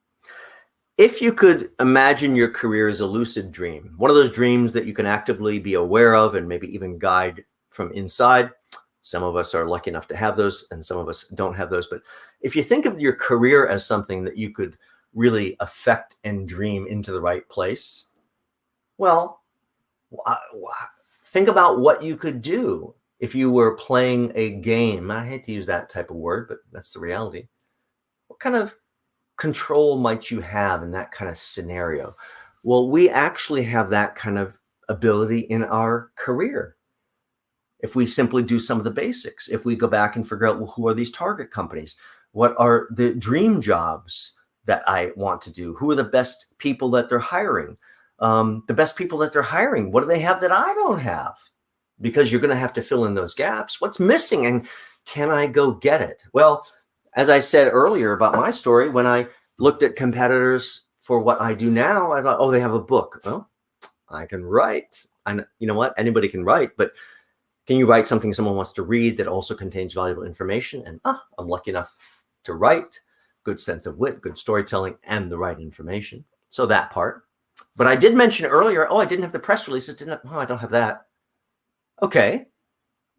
If you could imagine your career as a lucid dream, one of those dreams that you can actively be aware of and maybe even guide from inside. Some of us are lucky enough to have those, and some of us don't have those. But if you think of your career as something that you could really affect and dream into the right place, well, think about what you could do if you were playing a game, I hate to use that type of word, but that's the reality. What kind of control might you have in that kind of scenario? Well, we actually have that kind of ability in our career. If we simply do some of the basics, if we go back and figure out, well, who are these target companies? What are the dream jobs that I want to do? Who are the best people that they're hiring? The best people that they're hiring, what do they have that I don't have? Because you're going to have to fill in those gaps. What's missing, and can I go get it? Well, as I said earlier about my story, when I looked at competitors for what I do now, I thought, oh, they have a book. Well, I can write. You know what? Anybody can write, but can you write something someone wants to read that also contains valuable information? And I'm lucky enough to write. Good sense of wit, good storytelling, and the right information. So that part. But I did mention earlier, I didn't have the press releases. I don't have that. Okay.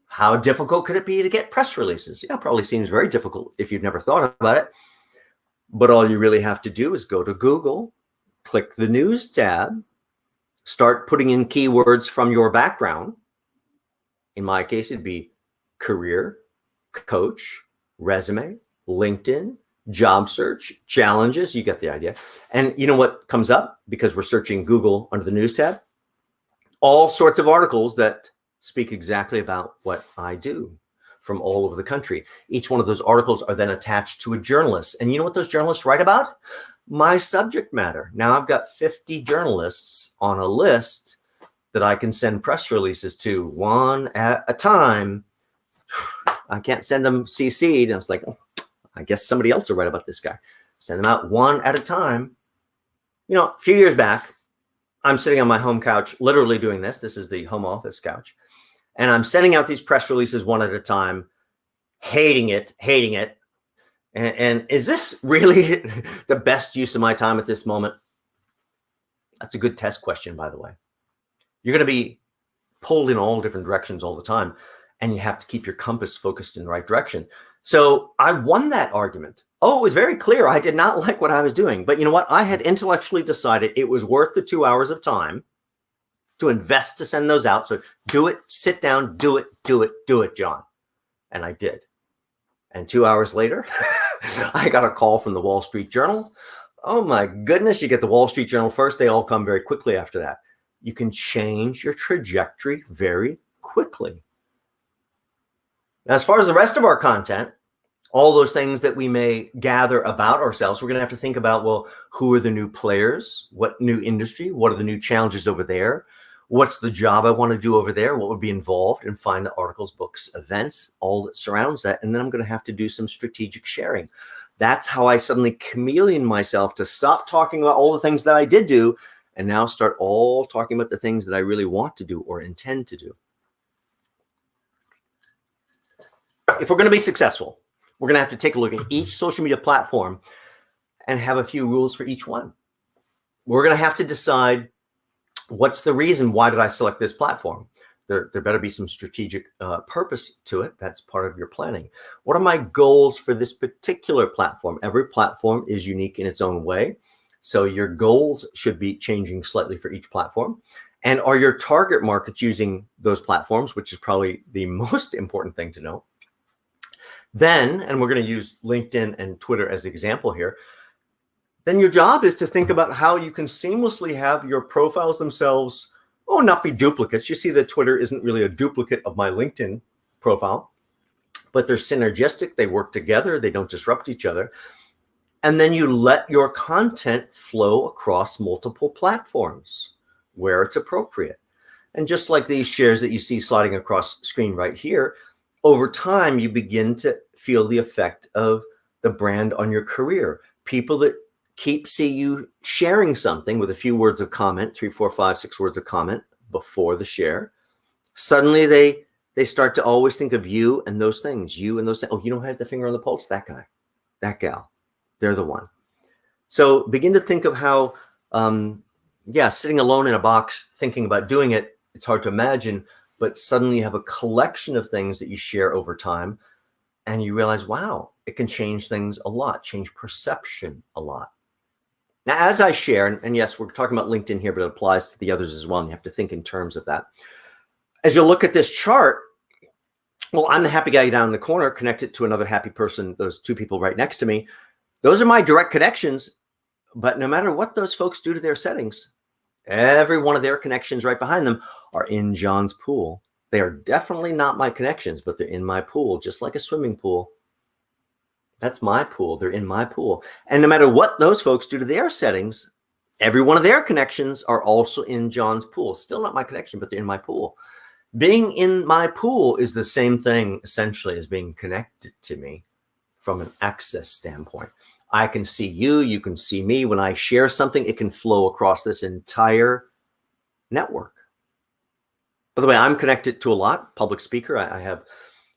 How difficult could it be to get press releases? Yeah, it probably seems very difficult if you've never thought about it. But all you really have to do is go to Google, click the news tab, start putting in keywords from your background. In my case, it'd be career, coach, resume, LinkedIn, job search, challenges. You get the idea. And you know what comes up? Because we're searching Google under the news tab? All sorts of articles that speak exactly about what I do from all over the country. Each one of those articles are then attached to a journalist. And you know what those journalists write about? My subject matter. Now I've got 50 journalists on a list that I can send press releases to one at a time. I can't send them CC'd. And I was like, I guess somebody else will write about this guy. Send them out one at a time. You know, a few years back, I'm sitting on my home couch, literally doing this. This is the home office couch. And I'm sending out these press releases one at a time, hating it. And is this really the best use of my time at this moment? That's a good test question, by the way. You're going to be pulled in all different directions all the time, and you have to keep your compass focused in the right direction. So I won that argument. Oh, it was very clear. I did not like what I was doing. But you know what? I had intellectually decided it was worth the 2 hours of time to invest to send those out. So do it, sit down, do it, John. And I did. And 2 hours later, I got a call from the Wall Street Journal. Oh my goodness, you get the Wall Street Journal first. They all come very quickly after that. You can change your trajectory very quickly. Now, as far as the rest of our content, all those things that we may gather about ourselves, we're going to have to think about, well, who are the new players? What new industry? What are the new challenges over there? What's the job I want to do over there? What would be involved? And find the articles, books, events, all that surrounds that. And then I'm going to have to do some strategic sharing. That's how I suddenly chameleon myself to stop talking about all the things that I did do and now start all talking about the things that I really want to do or intend to do. If we're going to be successful, we're going to have to take a look at each social media platform and have a few rules for each one. We're going to have to decide, what's the reason? Why did I select this platform? There better be some strategic purpose to it. That's part of your planning. What are my goals for this particular platform? Every platform is unique in its own way. So your goals should be changing slightly for each platform. And are your target markets using those platforms, which is probably the most important thing to know. Then, and we're going to use LinkedIn and Twitter as an example here, then your job is to think about how you can seamlessly have your profiles themselves, not be duplicates. You see that Twitter isn't really a duplicate of my LinkedIn profile, but they're synergistic. They work together. They don't disrupt each other. And then you let your content flow across multiple platforms where it's appropriate. And just like these shares that you see sliding across screen right here, over time, you begin to feel the effect of the brand on your career. People that see you sharing something with a few words of comment, 3, 4, 5, 6 words of comment before the share, suddenly they start to always think of you and those things. You and those things. Oh, you know who has the finger on the pulse? That guy, that gal. They're the one. So begin to think of how, sitting alone in a box, thinking about doing it, it's hard to imagine, but suddenly you have a collection of things that you share over time, and you realize, wow, it can change things a lot, change perception a lot. Now, as I share, and yes, we're talking about LinkedIn here, but it applies to the others as well, and you have to think in terms of that. As you look at this chart, Well, I'm the happy guy down in the corner, connected to another happy person, those two people right next to me. Those are my direct connections. But no matter what those folks do to their settings, every one of their connections right behind them are in John's pool. They are definitely not my connections, but they're in my pool, just like a swimming pool. That's my pool. They're in my pool. And no matter what those folks do to their settings, every one of their connections are also in John's pool. Still not my connection, but they're in my pool. Being in my pool is the same thing, essentially, as being connected to me from an access standpoint. I can see you, you can see me. When I share something, it can flow across this entire network. By the way, I'm connected to a lot. Public speaker, I have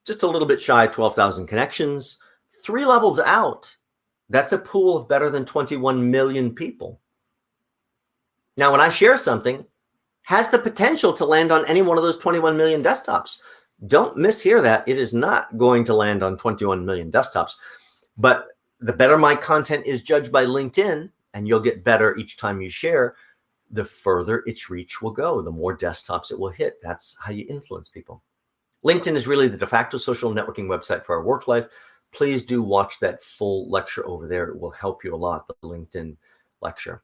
just a little bit shy of 12,000 connections. 3 levels out, that's a pool of better than 21 million people. Now, when I share something, has the potential to land on any one of those 21 million desktops. Don't mishear that. It is not going to land on 21 million desktops. But the better my content is judged by LinkedIn, and you'll get better each time you share, the further its reach will go, the more desktops it will hit. That's how you influence people. LinkedIn is really the de facto social networking website for our work life. Please do watch that full lecture over there. It will help you a lot, the LinkedIn lecture.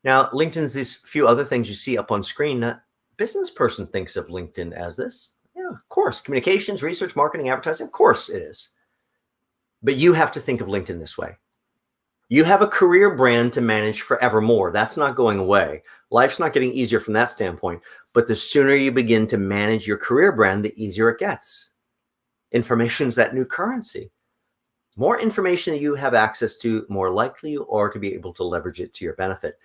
Now, LinkedIn's these few other things you see up on screen. A business person thinks of LinkedIn as this. Yeah, of course. Communications, research, marketing, advertising, of course it is. But you have to think of LinkedIn this way. You have a career brand to manage forevermore. That's not going away. Life's not getting easier from that standpoint. But the sooner you begin to manage your career brand, the easier it gets. Information's that new currency. More information that you have access to, more likely you are to be able to leverage it to your benefit.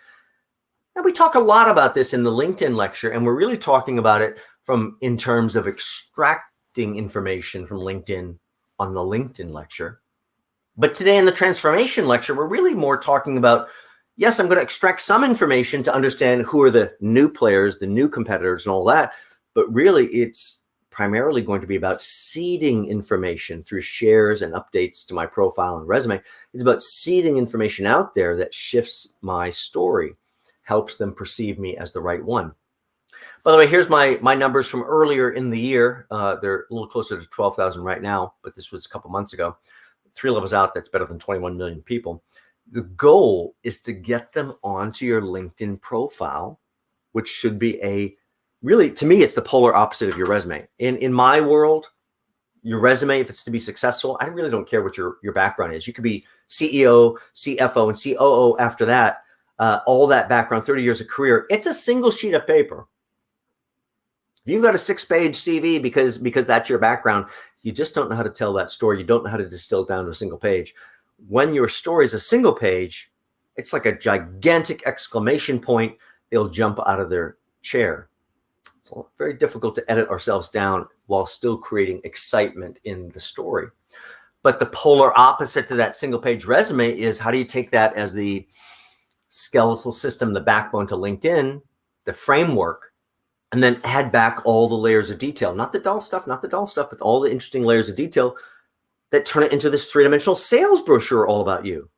Now, we talk a lot about this in the LinkedIn lecture, and we're really talking about it in terms of extracting information from LinkedIn on the LinkedIn lecture. But today in the transformation lecture, we're really more talking about, yes, I'm going to extract some information to understand who are the new players, the new competitors and all that. But really, it's primarily going to be about seeding information through shares and updates to my profile and resume. It's about seeding information out there that shifts my story, helps them perceive me as the right one. By the way, here's my numbers from earlier in the year. They're a little closer to 12,000 right now, but this was a couple months ago. 3 levels out, that's better than 21 million people. The goal is to get them onto your LinkedIn profile, which should be really, to me, it's the polar opposite of your resume. In my world, your resume, if it's to be successful, I really don't care what your background is. You could be CEO, CFO, and COO after that. All that background, 30 years of career, it's a single sheet of paper. If you've got a 6-page CV because that's your background, you just don't know how to tell that story. You don't know how to distill it down to a single page. When your story is a single page, it's like a gigantic exclamation point. They'll jump out of their chair. It's very difficult to edit ourselves down while still creating excitement in the story. But the polar opposite to that single page resume is, how do you take that as the skeletal system, the backbone to LinkedIn, the framework, and then add back all the layers of detail, not the dull stuff, but all the interesting layers of detail that turn it into this 3-dimensional sales brochure all about you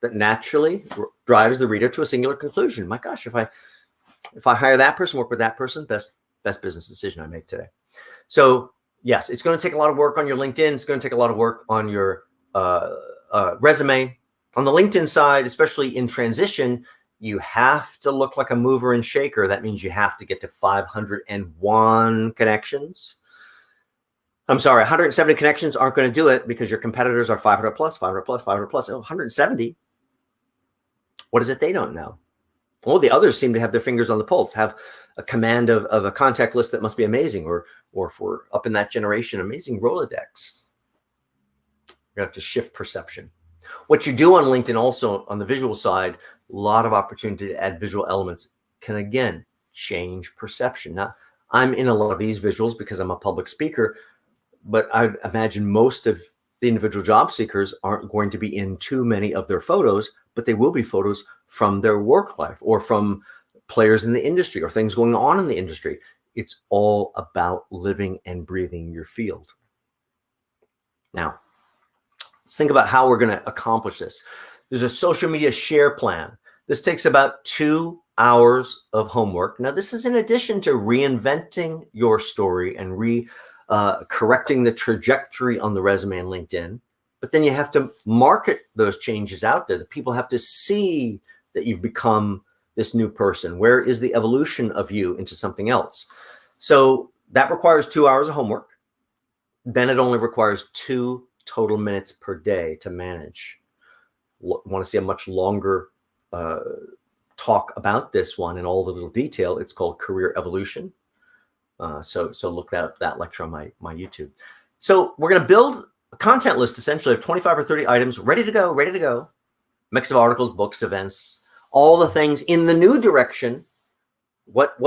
that naturally drives the reader to a singular conclusion. My gosh, if I hire that person, work with that person, best business decision I make today. So yes, it's going to take a lot of work on your LinkedIn. It's going to take a lot of work on your resume. On the LinkedIn side, especially in transition, you have to look like a mover and shaker. That means you have to get to 501 connections. I'm sorry, 170 connections aren't going to do it because your competitors are 500 plus, 500 plus, 500 plus. 170. What is it they don't know? Well, the others seem to have their fingers on the pulse, have a command of a contact list that must be amazing, or if we're up in that generation, amazing Rolodex. You're going to have to shift perception. What you do on LinkedIn also, on the visual side, a lot of opportunity to add visual elements can, again, change perception. Now, I'm in a lot of these visuals because I'm a public speaker, but I imagine most of the individual job seekers aren't going to be in too many of their photos, but they will be photos from their work life or from players in the industry or things going on in the industry. It's all about living and breathing your field. Now, let's think about how we're going to accomplish this. There's a social media share plan. This takes about 2 hours of homework. Now, this is in addition to reinventing your story and correcting the trajectory on the resume and LinkedIn. But then you have to market those changes out there. The people have to see that you've become this new person. Where is the evolution of you into something else? So that requires 2 hours of homework. Then it only requires 2 total minutes per day to manage. Want to see a much longer talk about this one in all the little detail? It's called Career Evolution. So look that lecture on my YouTube. So we're going to build a content list essentially of 25 or 30 items ready to go. Mix of articles, books, events, all the things in the new direction. What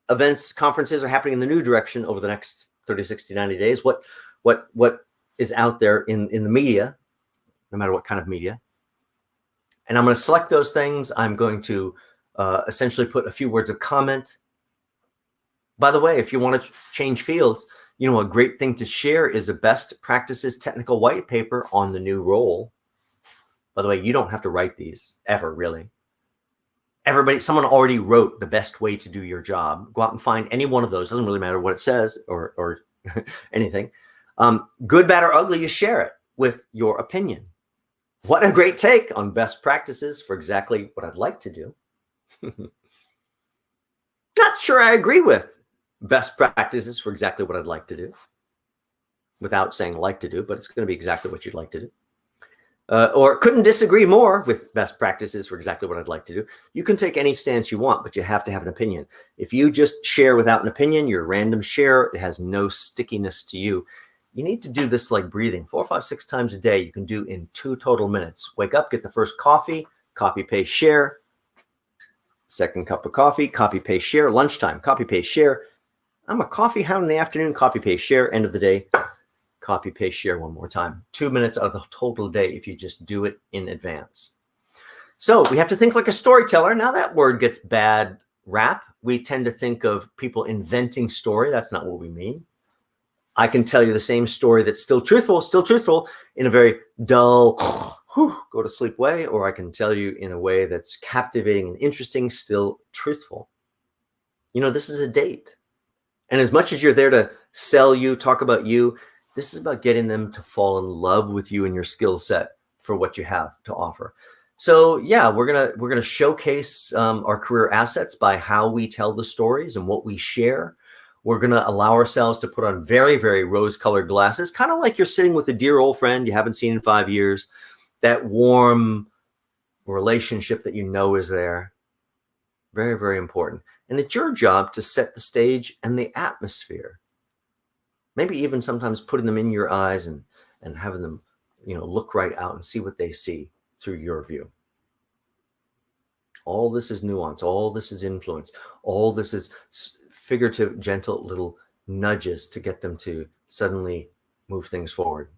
events, conferences are happening in the new direction over the next 30, 60, 90 days? What is out there in the media, no matter what kind of media. And I'm going to select those things. I'm going to essentially put a few words of comment. By the way, if you want to change fields, a great thing to share is a best practices technical white paper on the new role. By the way, you don't have to write these ever, really. Someone already wrote the best way to do your job. Go out and find any one of those. Doesn't really matter what it says or anything. Good, bad, or ugly, you share it with your opinion. What a great take on best practices for exactly what I'd like to do. Not sure I agree with best practices for exactly what I'd like to do, without saying like to do, but it's going to be exactly what you'd like to do. Or couldn't disagree more with best practices for exactly what I'd like to do. You can take any stance you want, but you have to have an opinion. If you just share without an opinion, you're a random share. It has no stickiness to you. You need to do this like breathing 4, 5, 6 times a day. You can do in 2 total minutes. Wake up, get the first coffee, copy, paste, share. Second cup of coffee, copy, paste, share. Lunchtime, copy, paste, share. I'm a coffee hound in the afternoon, copy, paste, share. End of the day, copy, paste, share one more time. 2 minutes out of the total day if you just do it in advance. So we have to think like a storyteller. Now that word gets bad rap. We tend to think of people inventing story. That's not what we mean. I can tell you the same story that's still truthful in a very dull, go to sleep way, or I can tell you in a way that's captivating and interesting, still truthful. This is a date. And as much as you're there to sell you, talk about you, this is about getting them to fall in love with you and your skill set for what you have to offer. So yeah, we're gonna showcase our career assets by how we tell the stories and what we share. We're going to allow ourselves to put on very, very rose-colored glasses, kind of like you're sitting with a dear old friend you haven't seen in 5 years, that warm relationship that is there. Very, very important. And it's your job to set the stage and the atmosphere. Maybe even sometimes putting them in your eyes and having them, look right out and see what they see through your view. All this is nuance. All this is influence. All this is figurative, gentle little nudges to get them to suddenly move things forward.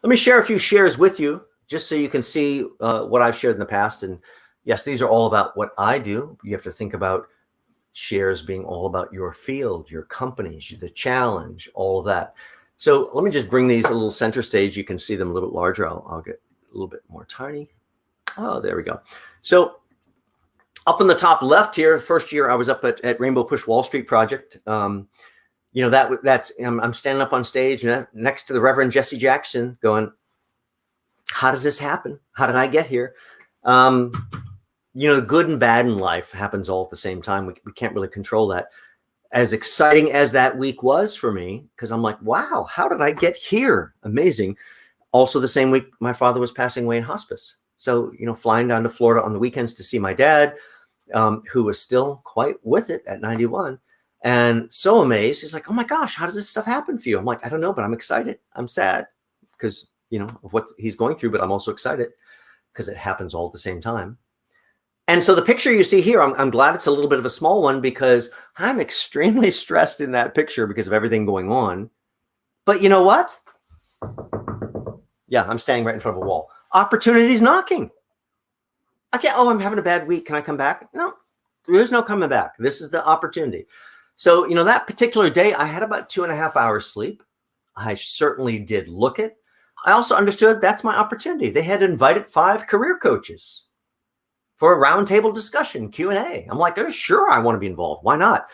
Let me share a few shares with you just so you can see what I've shared in the past. And yes, these are all about what I do. You have to think about shares being all about your field, your company, the challenge, all of that. So let me just bring these a little center stage. You can see them a little bit larger. I'll get a little bit more tiny. Oh, there we go. So up in the top left here, first year I was up at Rainbow Push Wall Street Project. I'm standing up on stage next to the Reverend Jesse Jackson going, how does this happen? How did I get here? The good and bad in life happens all at the same time. We can't really control that. As exciting as that week was for me, because I'm like, wow, how did I get here? Amazing. Also the same week, my father was passing away in hospice. So, flying down to Florida on the weekends to see my dad, who was still quite with it at 91, and so amazed. He's like, oh my gosh, how does this stuff happen for you? I'm like, I don't know, but I'm excited. I'm sad because, of what he's going through, but I'm also excited because it happens all at the same time. And so the picture you see here, I'm glad it's a little bit of a small one because I'm extremely stressed in that picture because of everything going on. But you know what? Yeah, I'm standing right in front of a wall. Opportunity's knocking. I can't, I'm having a bad week. Can I come back? No, there's no coming back. This is the opportunity. So, that particular day, I had about 2.5 hours sleep. I certainly did look it. I also understood that's my opportunity. They had invited 5 career coaches for a roundtable discussion, Q&A. I'm like, oh, sure, I want to be involved. Why not?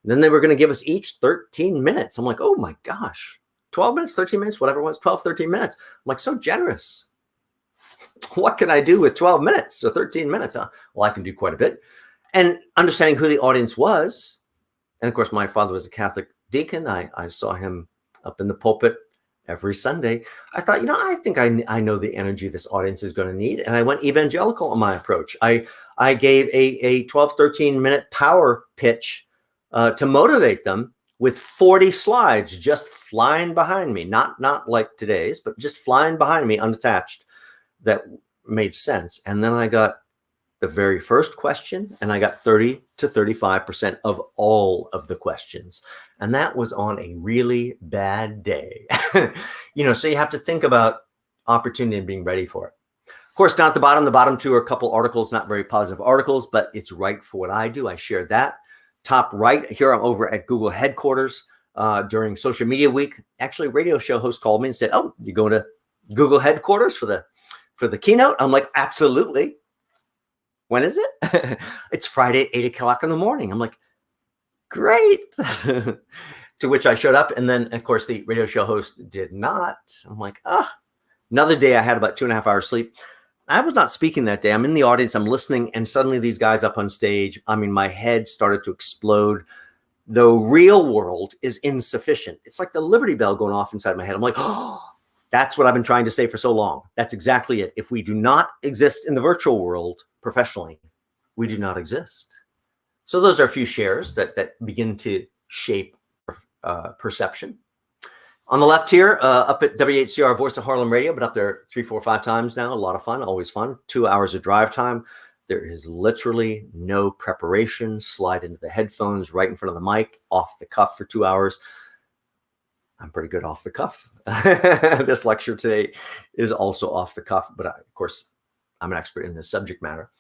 And then they were going to give us each 13 minutes. I'm like, oh my gosh, 12 minutes, 13 minutes, whatever it was, 12, 13 minutes. I'm like, so generous. What can I do with 12 minutes or 13 minutes? Well, I can do quite a bit. And understanding who the audience was. And of course, my father was a Catholic deacon. I saw him up in the pulpit every Sunday. I thought, I think I know the energy this audience is going to need. And I went evangelical in my approach. I gave a 12, 13 minute power pitch to motivate them with 40 slides just flying behind me. Not like today's, but just flying behind me unattached. That made sense. And then I got the very first question, and I got 30 to 35% of all of the questions. And that was on a really bad day. So you have to think about opportunity and being ready for it. Of course, down at the bottom two are a couple articles, not very positive articles, but it's right for what I do. I shared that. Top right, here I'm over at Google headquarters during social media week. Actually, a radio show host called me and said, "Oh, you going to Google headquarters for the keynote?" I'm like, "Absolutely." When is it? It's Friday at 8 o'clock in the morning. I'm like, great. To which I showed up. And then, of course, the radio show host did not. I'm like, another day I had about 2.5 hours sleep. I was not speaking that day. I'm in the audience. I'm listening. And suddenly these guys up on stage, my head started to explode. The real world is insufficient. It's like the Liberty Bell going off inside my head. I'm like, that's what I've been trying to say for so long. That's exactly it. If we do not exist in the virtual world professionally, we do not exist. So those are a few shares that begin to shape perception. On the left here, up at WHCR Voice of Harlem Radio, but up there 3, 4, 5 times now. A lot of fun, always fun. 2 hours of drive time. There is literally no preparation. Slide into the headphones right in front of the mic, off the cuff for 2 hours. I'm pretty good off the cuff. This lecture today is also off the cuff, but of course, I'm an expert in this subject matter.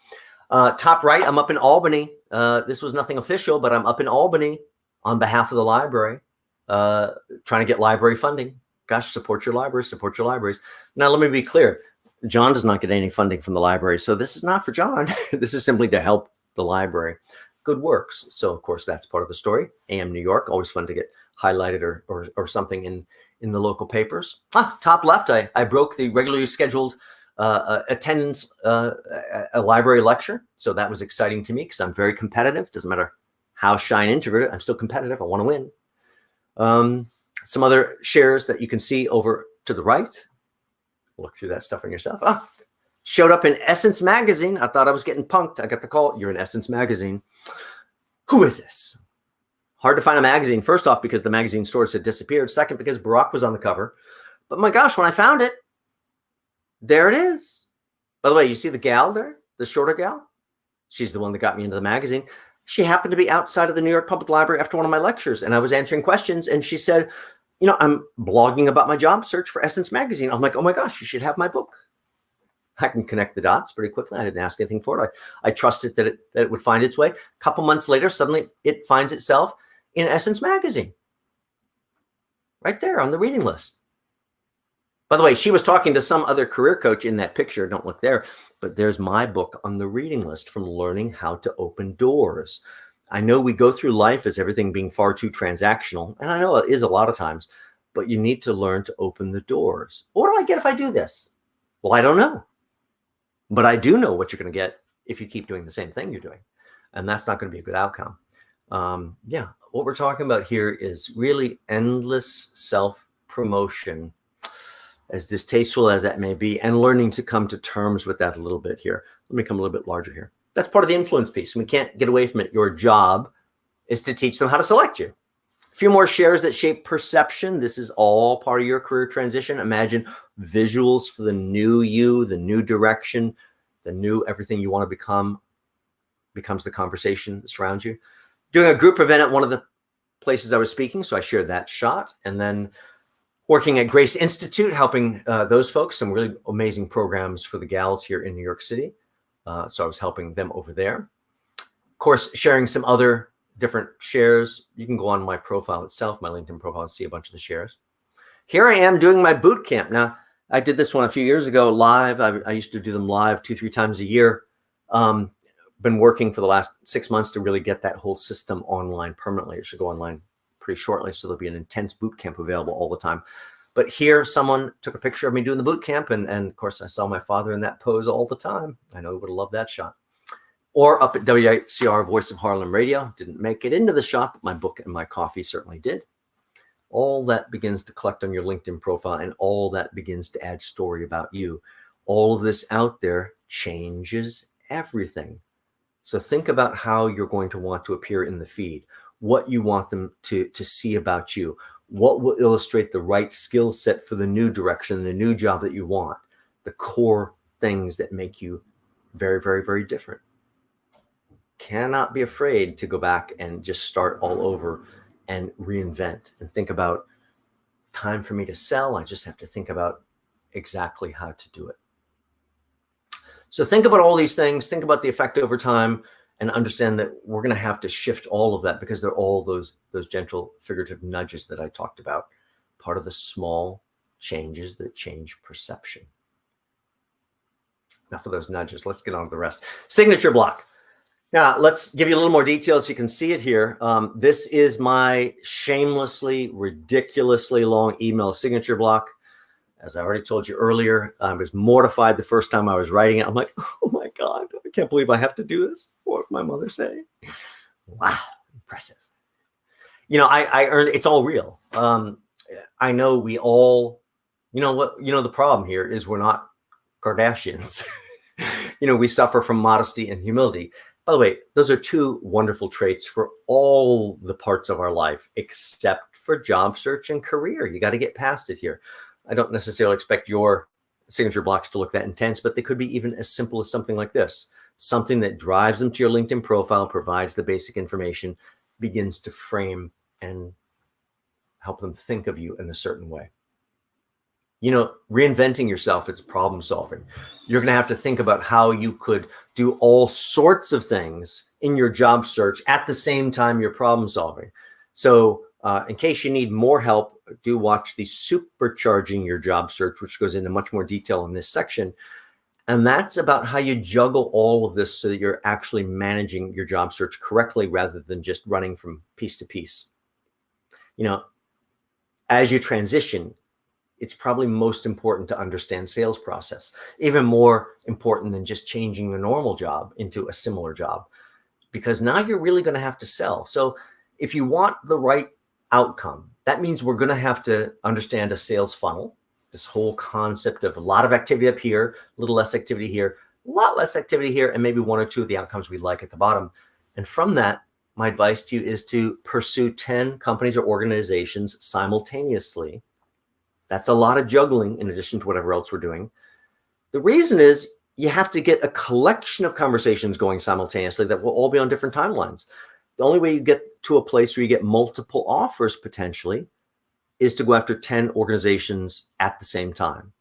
Top right, I'm up in Albany. This was nothing official, but I'm up in Albany on behalf of the library, trying to get library funding. Gosh, support your libraries, support your libraries. Now, let me be clear. John does not get any funding from the library, so this is not for John. This is simply to help the library. Good works. So, of course, that's part of the story. AM New York, always fun to get highlighted or something in the local papers. Top left, I broke the regularly scheduled attendance a library lecture. So that was exciting to me because I'm very competitive. Doesn't matter how shy and introverted, I'm still competitive. I want to win. Some other shares that you can see over to the right. Look through that stuff on yourself. Showed up in Essence Magazine. I thought I was getting punked. I got the call. You're in Essence Magazine. Who is this? Hard to find a magazine. First off, because the magazine stores had disappeared. Second, because Barack was on the cover. But my gosh, when I found it, there it is. By the way, you see the gal there? The shorter gal? She's the one that got me into the magazine. She happened to be outside of the New York Public Library after one of my lectures, and I was answering questions, and she said, I'm blogging about my job search for Essence Magazine. I'm like, oh my gosh, you should have my book. I can connect the dots pretty quickly. I didn't ask anything for it. I trusted that it would find its way. A couple months later, suddenly it finds itself in Essence Magazine. Right there on the reading list. By the way, she was talking to some other career coach in that picture. Don't look there. But there's my book on the reading list, From Learning How to Open Doors. I know we go through life as everything being far too transactional. And I know it is a lot of times. But you need to learn to open the doors. What do I get if I do this? Well, I don't know. But I do know what you're going to get if you keep doing the same thing you're doing. And that's not going to be a good outcome. What we're talking about here is really endless self-promotion, as distasteful as that may be, and learning to come to terms with that a little bit here. Let me come a little bit larger here. That's part of the influence piece. We can't get away from it. Your job is to teach them how to select you. A few more shares that shape perception. This is all part of your career transition. Imagine visuals for the new you, the new direction, the new everything you want to become becomes the conversation that surrounds you. Doing a group event at one of the places I was speaking, so I shared that shot. And then working at Grace Institute, helping those folks, some really amazing programs for the gals here in New York City. So I was helping them over there. Of course, sharing some other different shares. You can go on my profile itself, my LinkedIn profile, and see a bunch of the shares. Here I am doing my boot camp. Now, I did this one a few years ago live. I used to do them live 2-3 times a year. Been working for the last 6 months to really get that whole system online permanently. It should go online pretty shortly. So there'll be an intense boot camp available all the time. But here, someone took a picture of me doing the boot camp. And of course, I saw my father in that pose all the time. I know he would have loved that shot. Or up at WICR, Voice of Harlem Radio. Didn't make it into the shot, but my book and my coffee certainly did. All that begins to collect on your LinkedIn profile, and all that begins to add story about you. All of this out there changes everything. So think about how you're going to want to appear in the feed, what you want them to see about you, what will illustrate the right skill set for the new direction, the new job that you want, the core things that make you very, very, very different. Cannot be afraid to go back and just start all over and reinvent and think about time for me to sell. I just have to think about exactly how to do it. So think about all these things, think about the effect over time, and understand that we're going to have to shift all of that because they're all those gentle figurative nudges that I talked about, part of the small changes that change perception. Enough of those nudges. Let's get on to the rest. Signature block. Now, let's give you a little more detail so you can see it here. This is my shamelessly, ridiculously long email signature block. As I already told you earlier, I was mortified the first time I was writing it. I'm like, oh my God, I can't believe I have to do this. What did my mother say? Wow, impressive. You know, I earned, it's all real. I know we all, the problem here is we're not Kardashians. We suffer from modesty and humility. By the way, those are two wonderful traits for all the parts of our life, except for job search and career. You got to get past it here. I don't necessarily expect your signature blocks to look that intense, but they could be even as simple as something like this. Something that drives them to your LinkedIn profile, provides the basic information, begins to frame and help them think of you in a certain way. Reinventing yourself is problem solving. You're going to have to think about how you could do all sorts of things in your job search at the same time you're problem solving. So in case you need more help, do watch the Supercharging Your Job Search, which goes into much more detail in this section. And that's about how you juggle all of this so that you're actually managing your job search correctly rather than just running from piece to piece. As you transition, it's probably most important to understand sales process, even more important than just changing the normal job into a similar job, because now you're really going to have to sell. So if you want the right outcome, that means we're going to have to understand a sales funnel, this whole concept of a lot of activity up here, a little less activity here, a lot less activity here, and maybe one or two of the outcomes we like at the bottom. And from that, my advice to you is to pursue 10 companies or organizations simultaneously. That's a lot of juggling in addition to whatever else we're doing. The reason is you have to get a collection of conversations going simultaneously that will all be on different timelines. The only way you get to a place where you get multiple offers potentially is to go after 10 organizations at the same time.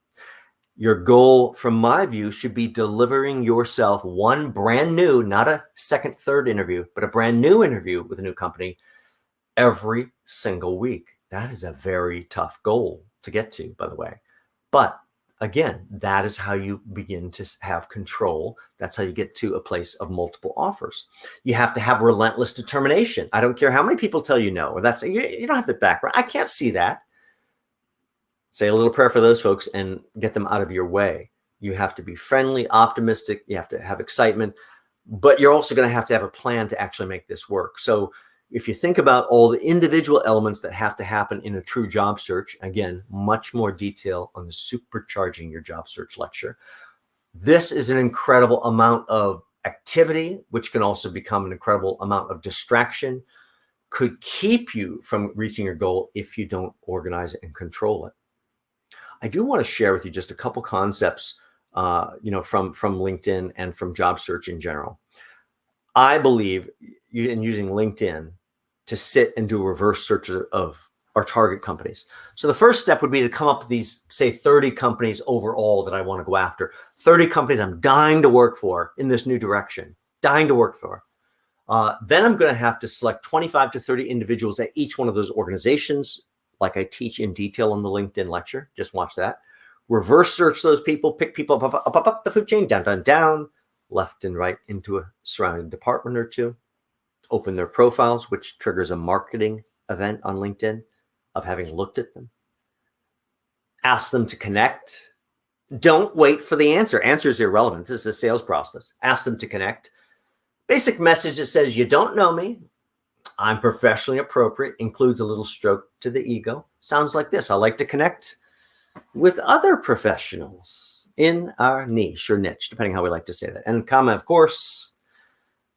Your goal, from my view, should be delivering yourself one brand new, not a second, third interview, but a brand new interview with a new company every single week. That is a very tough goal to get to, by the way. But again, that is how you begin to have control. That's how you get to a place of multiple offers. You have to have relentless determination. I don't care how many people tell you no, or that's, you don't have the background. I can't see that. Say a little prayer for those folks and get them out of your way. You have to be friendly, optimistic. You have to have excitement, but you're also going to have a plan to actually make this work. So if you think about all the individual elements that have to happen in a true job search, again, much more detail on the Supercharging Your Job Search lecture. This is an incredible amount of activity, which can also become an incredible amount of distraction, could keep you from reaching your goal if you don't organize it and control it. I do want to share with you just a couple concepts, from LinkedIn and from job search in general. I believe in using LinkedIn to sit and do a reverse search of our target companies. So the first step would be to come up with these, say, 30 companies overall that I want to go after. 30 companies I'm dying to work for in this new direction, dying to work for. Then I'm going to have to select 25 to 30 individuals at each one of those organizations, like I teach in detail in the LinkedIn lecture. Just watch that. Reverse search those people, pick people up the food chain, down, left and right into a surrounding department or two. Open their profiles, which triggers a marketing event on LinkedIn of having looked at them. Ask them to connect. Don't wait for the answer. Answer is irrelevant. This is a sales process. Ask them to connect. Basic message that says, you don't know me. I'm professionally appropriate. Includes a little stroke to the ego. Sounds like this. I like to connect with other professionals in our niche or niche, depending how we like to say that. And comma, of course,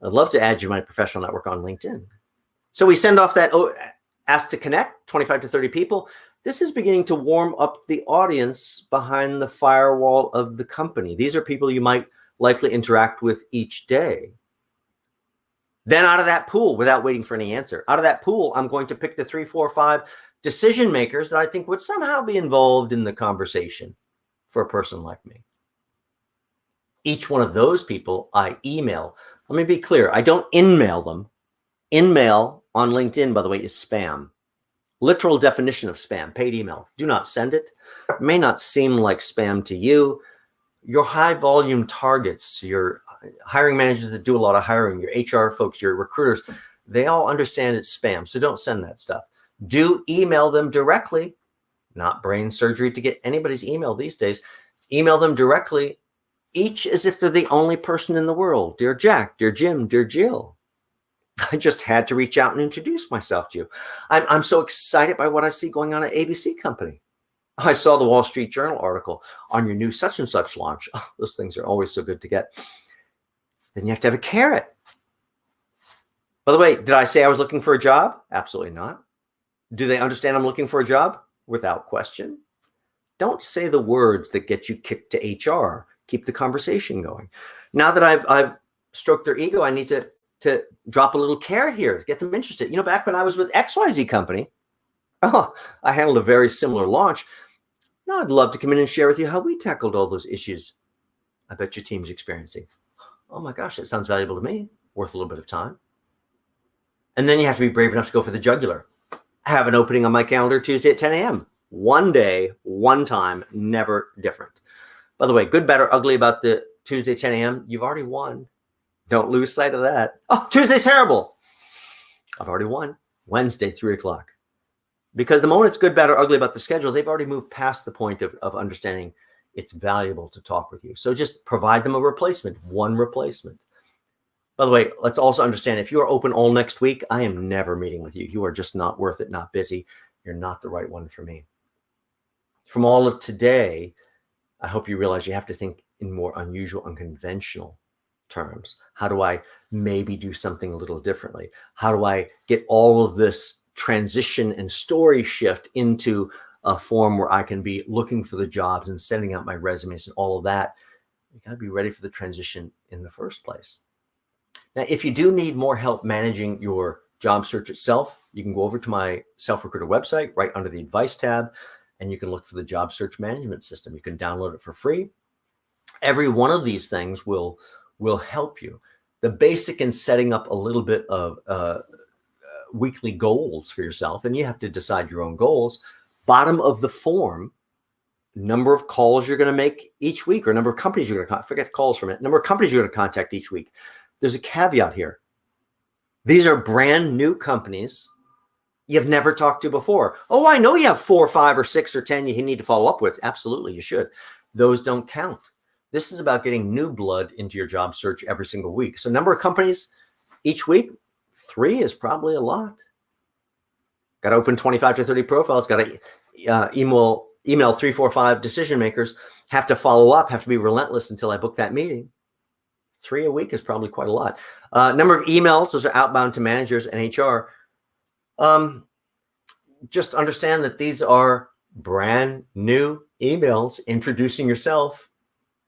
I'd love to add you to my professional network on LinkedIn. So we send off that ask to connect, 25 to 30 people. This is beginning to warm up the audience behind the firewall of the company. These are people you might likely interact with each day. Then out of that pool, without waiting for any answer, out of that pool, I'm going to pick the 3, 4, 5 decision makers that I think would somehow be involved in the conversation for a person like me. Each one of those people I email. Let me be clear. I don't in-mail them. In-mail on LinkedIn, by the way, is spam. Literal definition of spam, paid email. Do not send it. It may not seem like spam to you. Your high volume targets, your hiring managers that do a lot of hiring, your HR folks, your recruiters, they all understand it's spam. So don't send that stuff. Do email them directly, not brain surgery to get anybody's email these days. Email them directly, each as if they're the only person in the world. Dear Jack, dear Jim, dear Jill. I just had to reach out and introduce myself to you. I'm so excited by what I see going on at ABC Company. I saw the Wall Street Journal article on your new such and such launch. Oh, those things are always so good to get. Then you have to have a carrot. By the way, did I say I was looking for a job? Absolutely not. Do they understand I'm looking for a job? Without question. Don't say the words that get you kicked to HR. Keep the conversation going. Now that I've stroked their ego, I need to drop a little carrot here to get them interested. You know, back when I was with XYZ Company, I handled a very similar launch. Now I'd love to come in and share with you how we tackled all those issues I bet your team's experiencing. Oh my gosh, that sounds valuable to me. Worth a little bit of time. And then you have to be brave enough to go for the jugular. I have an opening on my calendar Tuesday at 10 a.m. One day, one time, never different. By the way, good, bad, or ugly about the Tuesday 10 a.m., you've already won. Don't lose sight of that. Oh, Tuesday's terrible. I've already won. Wednesday, 3 o'clock. Because the moment it's good, bad, or ugly about the schedule, they've already moved past the point of understanding it's valuable to talk with you. So just provide them a replacement, one replacement. By the way, let's also understand, if you are open all next week, I am never meeting with you. You are just not worth it, not busy. You're not the right one for me. From all of today, I hope you realize you have to think in more unusual, unconventional terms. How do I maybe do something a little differently? How do I get all of this transition and story shift into a form where I can be looking for the jobs and sending out my resumes and all of that? You got to be ready for the transition in the first place. Now, if you do need more help managing your job search itself, you can go over to my Self-Recruiter website right under the advice tab, and you can look for the job search management system. You can download it for free. Every one of these things will help you. The basic in setting up a little bit of weekly goals for yourself, and you have to decide your own goals. Bottom of the form, number of calls you're going to make each week, or number of companies you're going to forget calls from it. Number of companies you're going to contact each week. There's a caveat here. These are brand new companies you've never talked to before. Oh, I know you have 4, 5, or 6, or 10 you need to follow up with. Absolutely, you should. Those don't count. This is about getting new blood into your job search every single week. So number of companies each week, 3 is probably a lot. Got to open 25 to 30 profiles. Got to email 3, 4, 5 decision makers. Have to follow up. Have to be relentless until I book that meeting. 3 a week is probably quite a lot. Number of emails, those are outbound to managers and HR. Just understand that these are brand new emails introducing yourself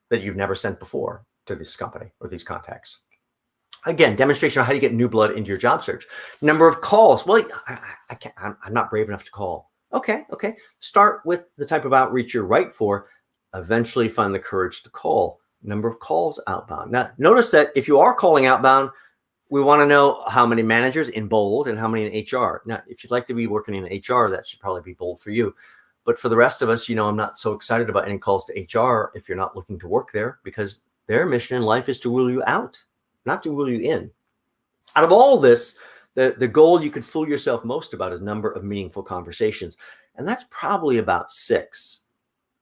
that you've never sent before to this company or these contacts. Again, demonstration of how you get new blood into your job search. Number of calls. Well, I'm not brave enough to call. Okay. Start with the type of outreach you're right for. Eventually find the courage to call. Number of calls outbound. Now, notice that if you are calling outbound, we want to know how many managers in bold and how many in HR. Now, if you'd like to be working in HR, that should probably be bold for you. But for the rest of us, I'm not so excited about any calls to HR if you're not looking to work there, because their mission in life is to rule you out, not to rule you in. Out of all this, The goal you could fool yourself most about is number of meaningful conversations. And that's probably about 6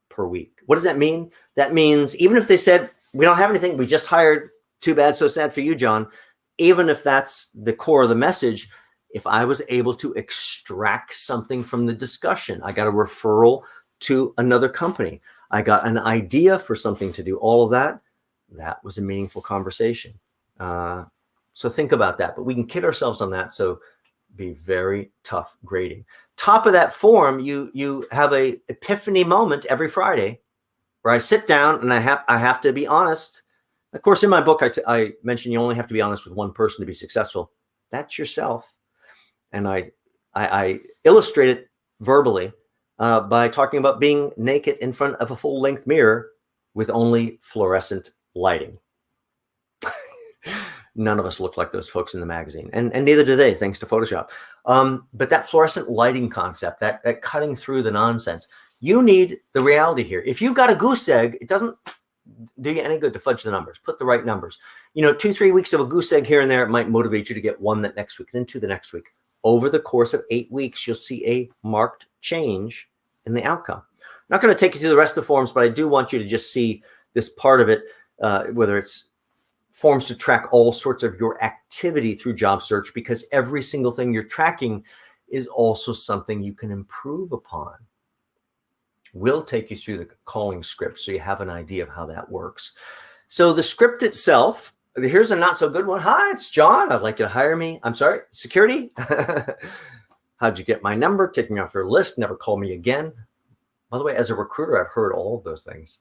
per week. What does that mean? That means even if they said, we don't have anything, we just hired, too bad, so sad for you, John. Even if that's the core of the message, if I was able to extract something from the discussion, I got a referral to another company, I got an idea for something to do, all of that, that was a meaningful conversation. So think about that, but we can kid ourselves on that. So be very tough grading. Top of that form, you have a epiphany moment every Friday where I sit down and I have to be honest. Of course, in my book, I mentioned you only have to be honest with one person to be successful. That's yourself. And I illustrate it verbally by talking about being naked in front of a full-length mirror with only fluorescent lighting. None of us look like those folks in the magazine, and neither do they, thanks to Photoshop. But that fluorescent lighting concept, that cutting through the nonsense, you need the reality here. If you've got a goose egg, it doesn't do you any good to fudge the numbers. Put the right numbers. 2-3 weeks of a goose egg here and there, it might motivate you to get 1 that next week, then 2 the next week. Over the course of 8 weeks, you'll see a marked change in the outcome. I'm not going to take you through the rest of the forms, but I do want you to just see this part of it, whether it's forms to track all sorts of your activity through job search, because every single thing you're tracking is also something you can improve upon. We'll take you through the calling script so you have an idea of how that works. So the script itself, here's a not so good one. Hi, it's John. I'd like you to hire me. I'm sorry, security. How'd you get my number? Take me off your list. Never call me again. By the way, as a recruiter, I've heard all of those things.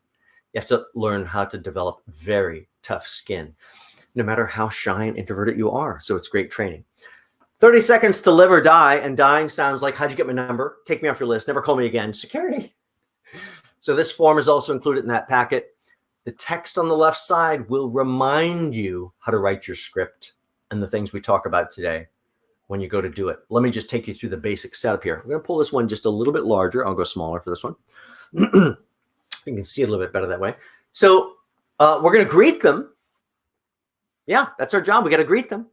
You have to learn how to develop very tough skin, no matter how shy and introverted you are. So it's great training. 30 seconds to live or die. And dying sounds like, how'd you get my number? Take me off your list. Never call me again. Security. So this form is also included in that packet. The text on the left side will remind you how to write your script and the things we talk about today when you go to do it. Let me just take you through the basic setup here. I'm going to pull this one just a little bit larger. I'll go smaller for this one. You can see it a little bit better that way. So we're going to greet them. Yeah, that's our job. We got to greet them.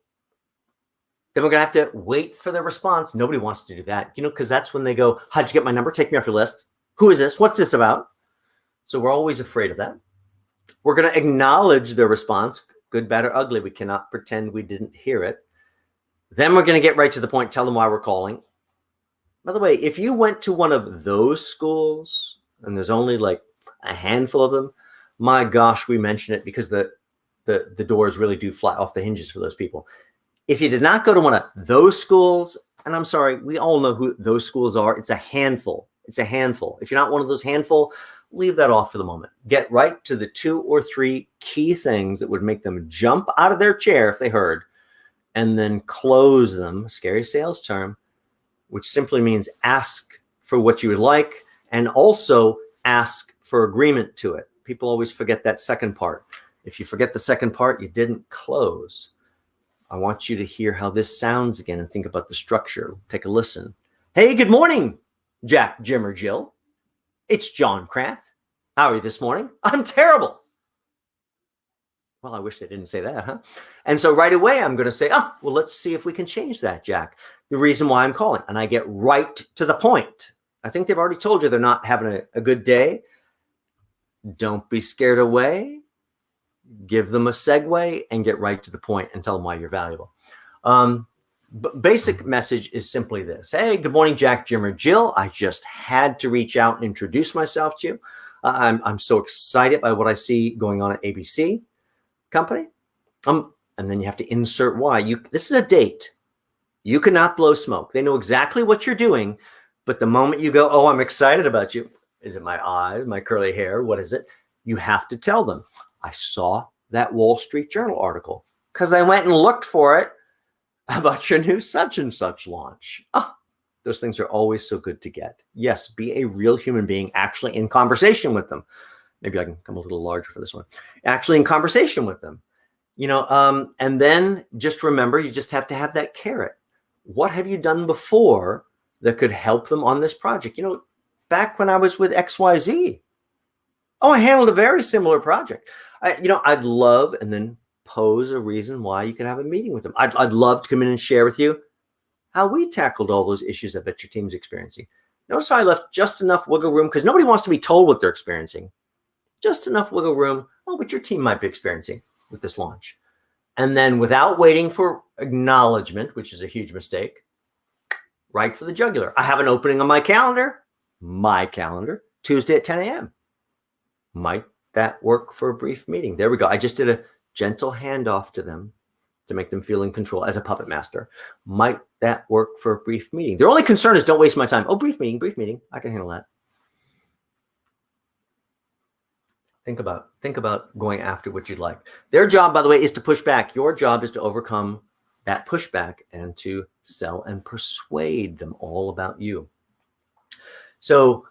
Then we're going to have to wait for their response. Nobody wants to do that, because that's when they go, how'd you get my number? Take me off your list. Who is this? What's this about? So we're always afraid of that. We're going to acknowledge their response, good, bad, or ugly. We cannot pretend we didn't hear it. Then we're going to get right to the point, tell them why we're calling. By the way, if you went to one of those schools, and there's only like a handful of them, my gosh, we mention it because the doors really do fly off the hinges for those people. If you did not go to one of those schools, and I'm sorry, we all know who those schools are, it's a handful. It's a handful. If you're not one of those handful, leave that off for the moment. Get right to the 2 or 3 key things that would make them jump out of their chair if they heard, and then close them, scary sales term, which simply means ask for what you would like and also ask for agreement to it. People always forget that second part. If you forget the second part, you didn't close. I want you to hear how this sounds again and think about the structure. Take a listen. Hey, good morning, Jack, Jim, or Jill. It's John Crant. How are you this morning? I'm terrible. Well, I wish they didn't say that, huh? And so right away, I'm going to say, well, let's see if we can change that, Jack. The reason why I'm calling. And I get right to the point. I think they've already told you they're not having a good day. Don't be scared away. Give them a segue and get right to the point and tell them why you're valuable. Basic message is simply this. Hey, good morning, Jack, Jim, or Jill. I just had to reach out and introduce myself to you. I'm so excited by what I see going on at ABC company. And then you have to insert why. This is a date. You cannot blow smoke. They know exactly what you're doing. But the moment you go, oh, I'm excited about you. Is it my eyes, my curly hair? What is it? You have to tell them. I saw that Wall Street Journal article because I went and looked for it about your new such and such launch. Those things are always so good to get. Yes, be a real human being actually in conversation with them. Maybe I can come a little larger for this one. Actually in conversation with them. And then just remember, you just have to have that carrot. What have you done before that could help them on this project? Back when I was with XYZ, I handled a very similar project. I'd love, and then pose a reason why you could have a meeting with them. I'd love to come in and share with you how we tackled all those issues I bet your team's experiencing. Notice how I left just enough wiggle room, because nobody wants to be told what they're experiencing. Just enough wiggle room, what your team might be experiencing with this launch. And then without waiting for acknowledgement, which is a huge mistake, right for the jugular. I have an opening on my calendar, Tuesday at 10 a.m. Might that work for a brief meeting? There we go. I just did a gentle handoff to them to make them feel in control as a puppet master. Might that work for a brief meeting? Their only concern is don't waste my time. Oh, brief meeting. I can handle that. Think about going after what you'd like. Their job, by the way, is to push back. Your job is to overcome that pushback and to sell and persuade them all about you. So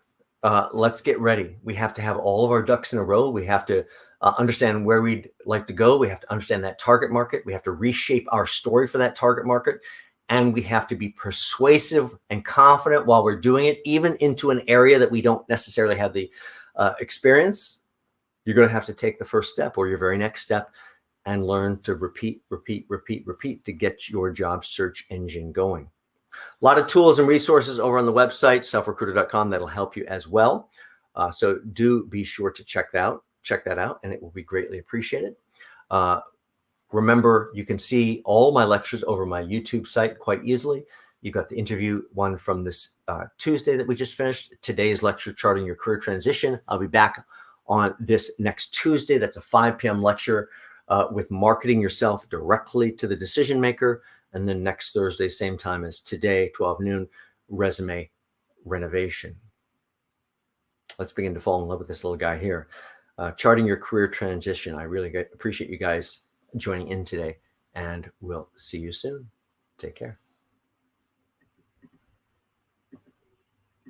let's get ready. We have to have all of our ducks in a row. We have to understand where we'd like to go. We have to understand that target market. We have to reshape our story for that target market. And we have to be persuasive and confident while we're doing it, even into an area that we don't necessarily have the experience. You're going to have to take the first step or your very next step and learn to repeat to get your job search engine going. A lot of tools and resources over on the website, selfrecruiter.com, that'll help you as well. So do be sure to check that out, and it will be greatly appreciated. Remember, you can see all my lectures over my YouTube site quite easily. You've got the interview one from this Tuesday that we just finished. Today's lecture, Charting Your Career Transition. I'll be back on this next Tuesday. That's a 5 p.m. lecture with marketing yourself directly to the decision maker. And then next Thursday, same time as today, 12 noon, resume renovation. Let's begin to fall in love with this little guy here. Charting Your Career Transition. I really appreciate you guys joining in today, and we'll see you soon. Take care.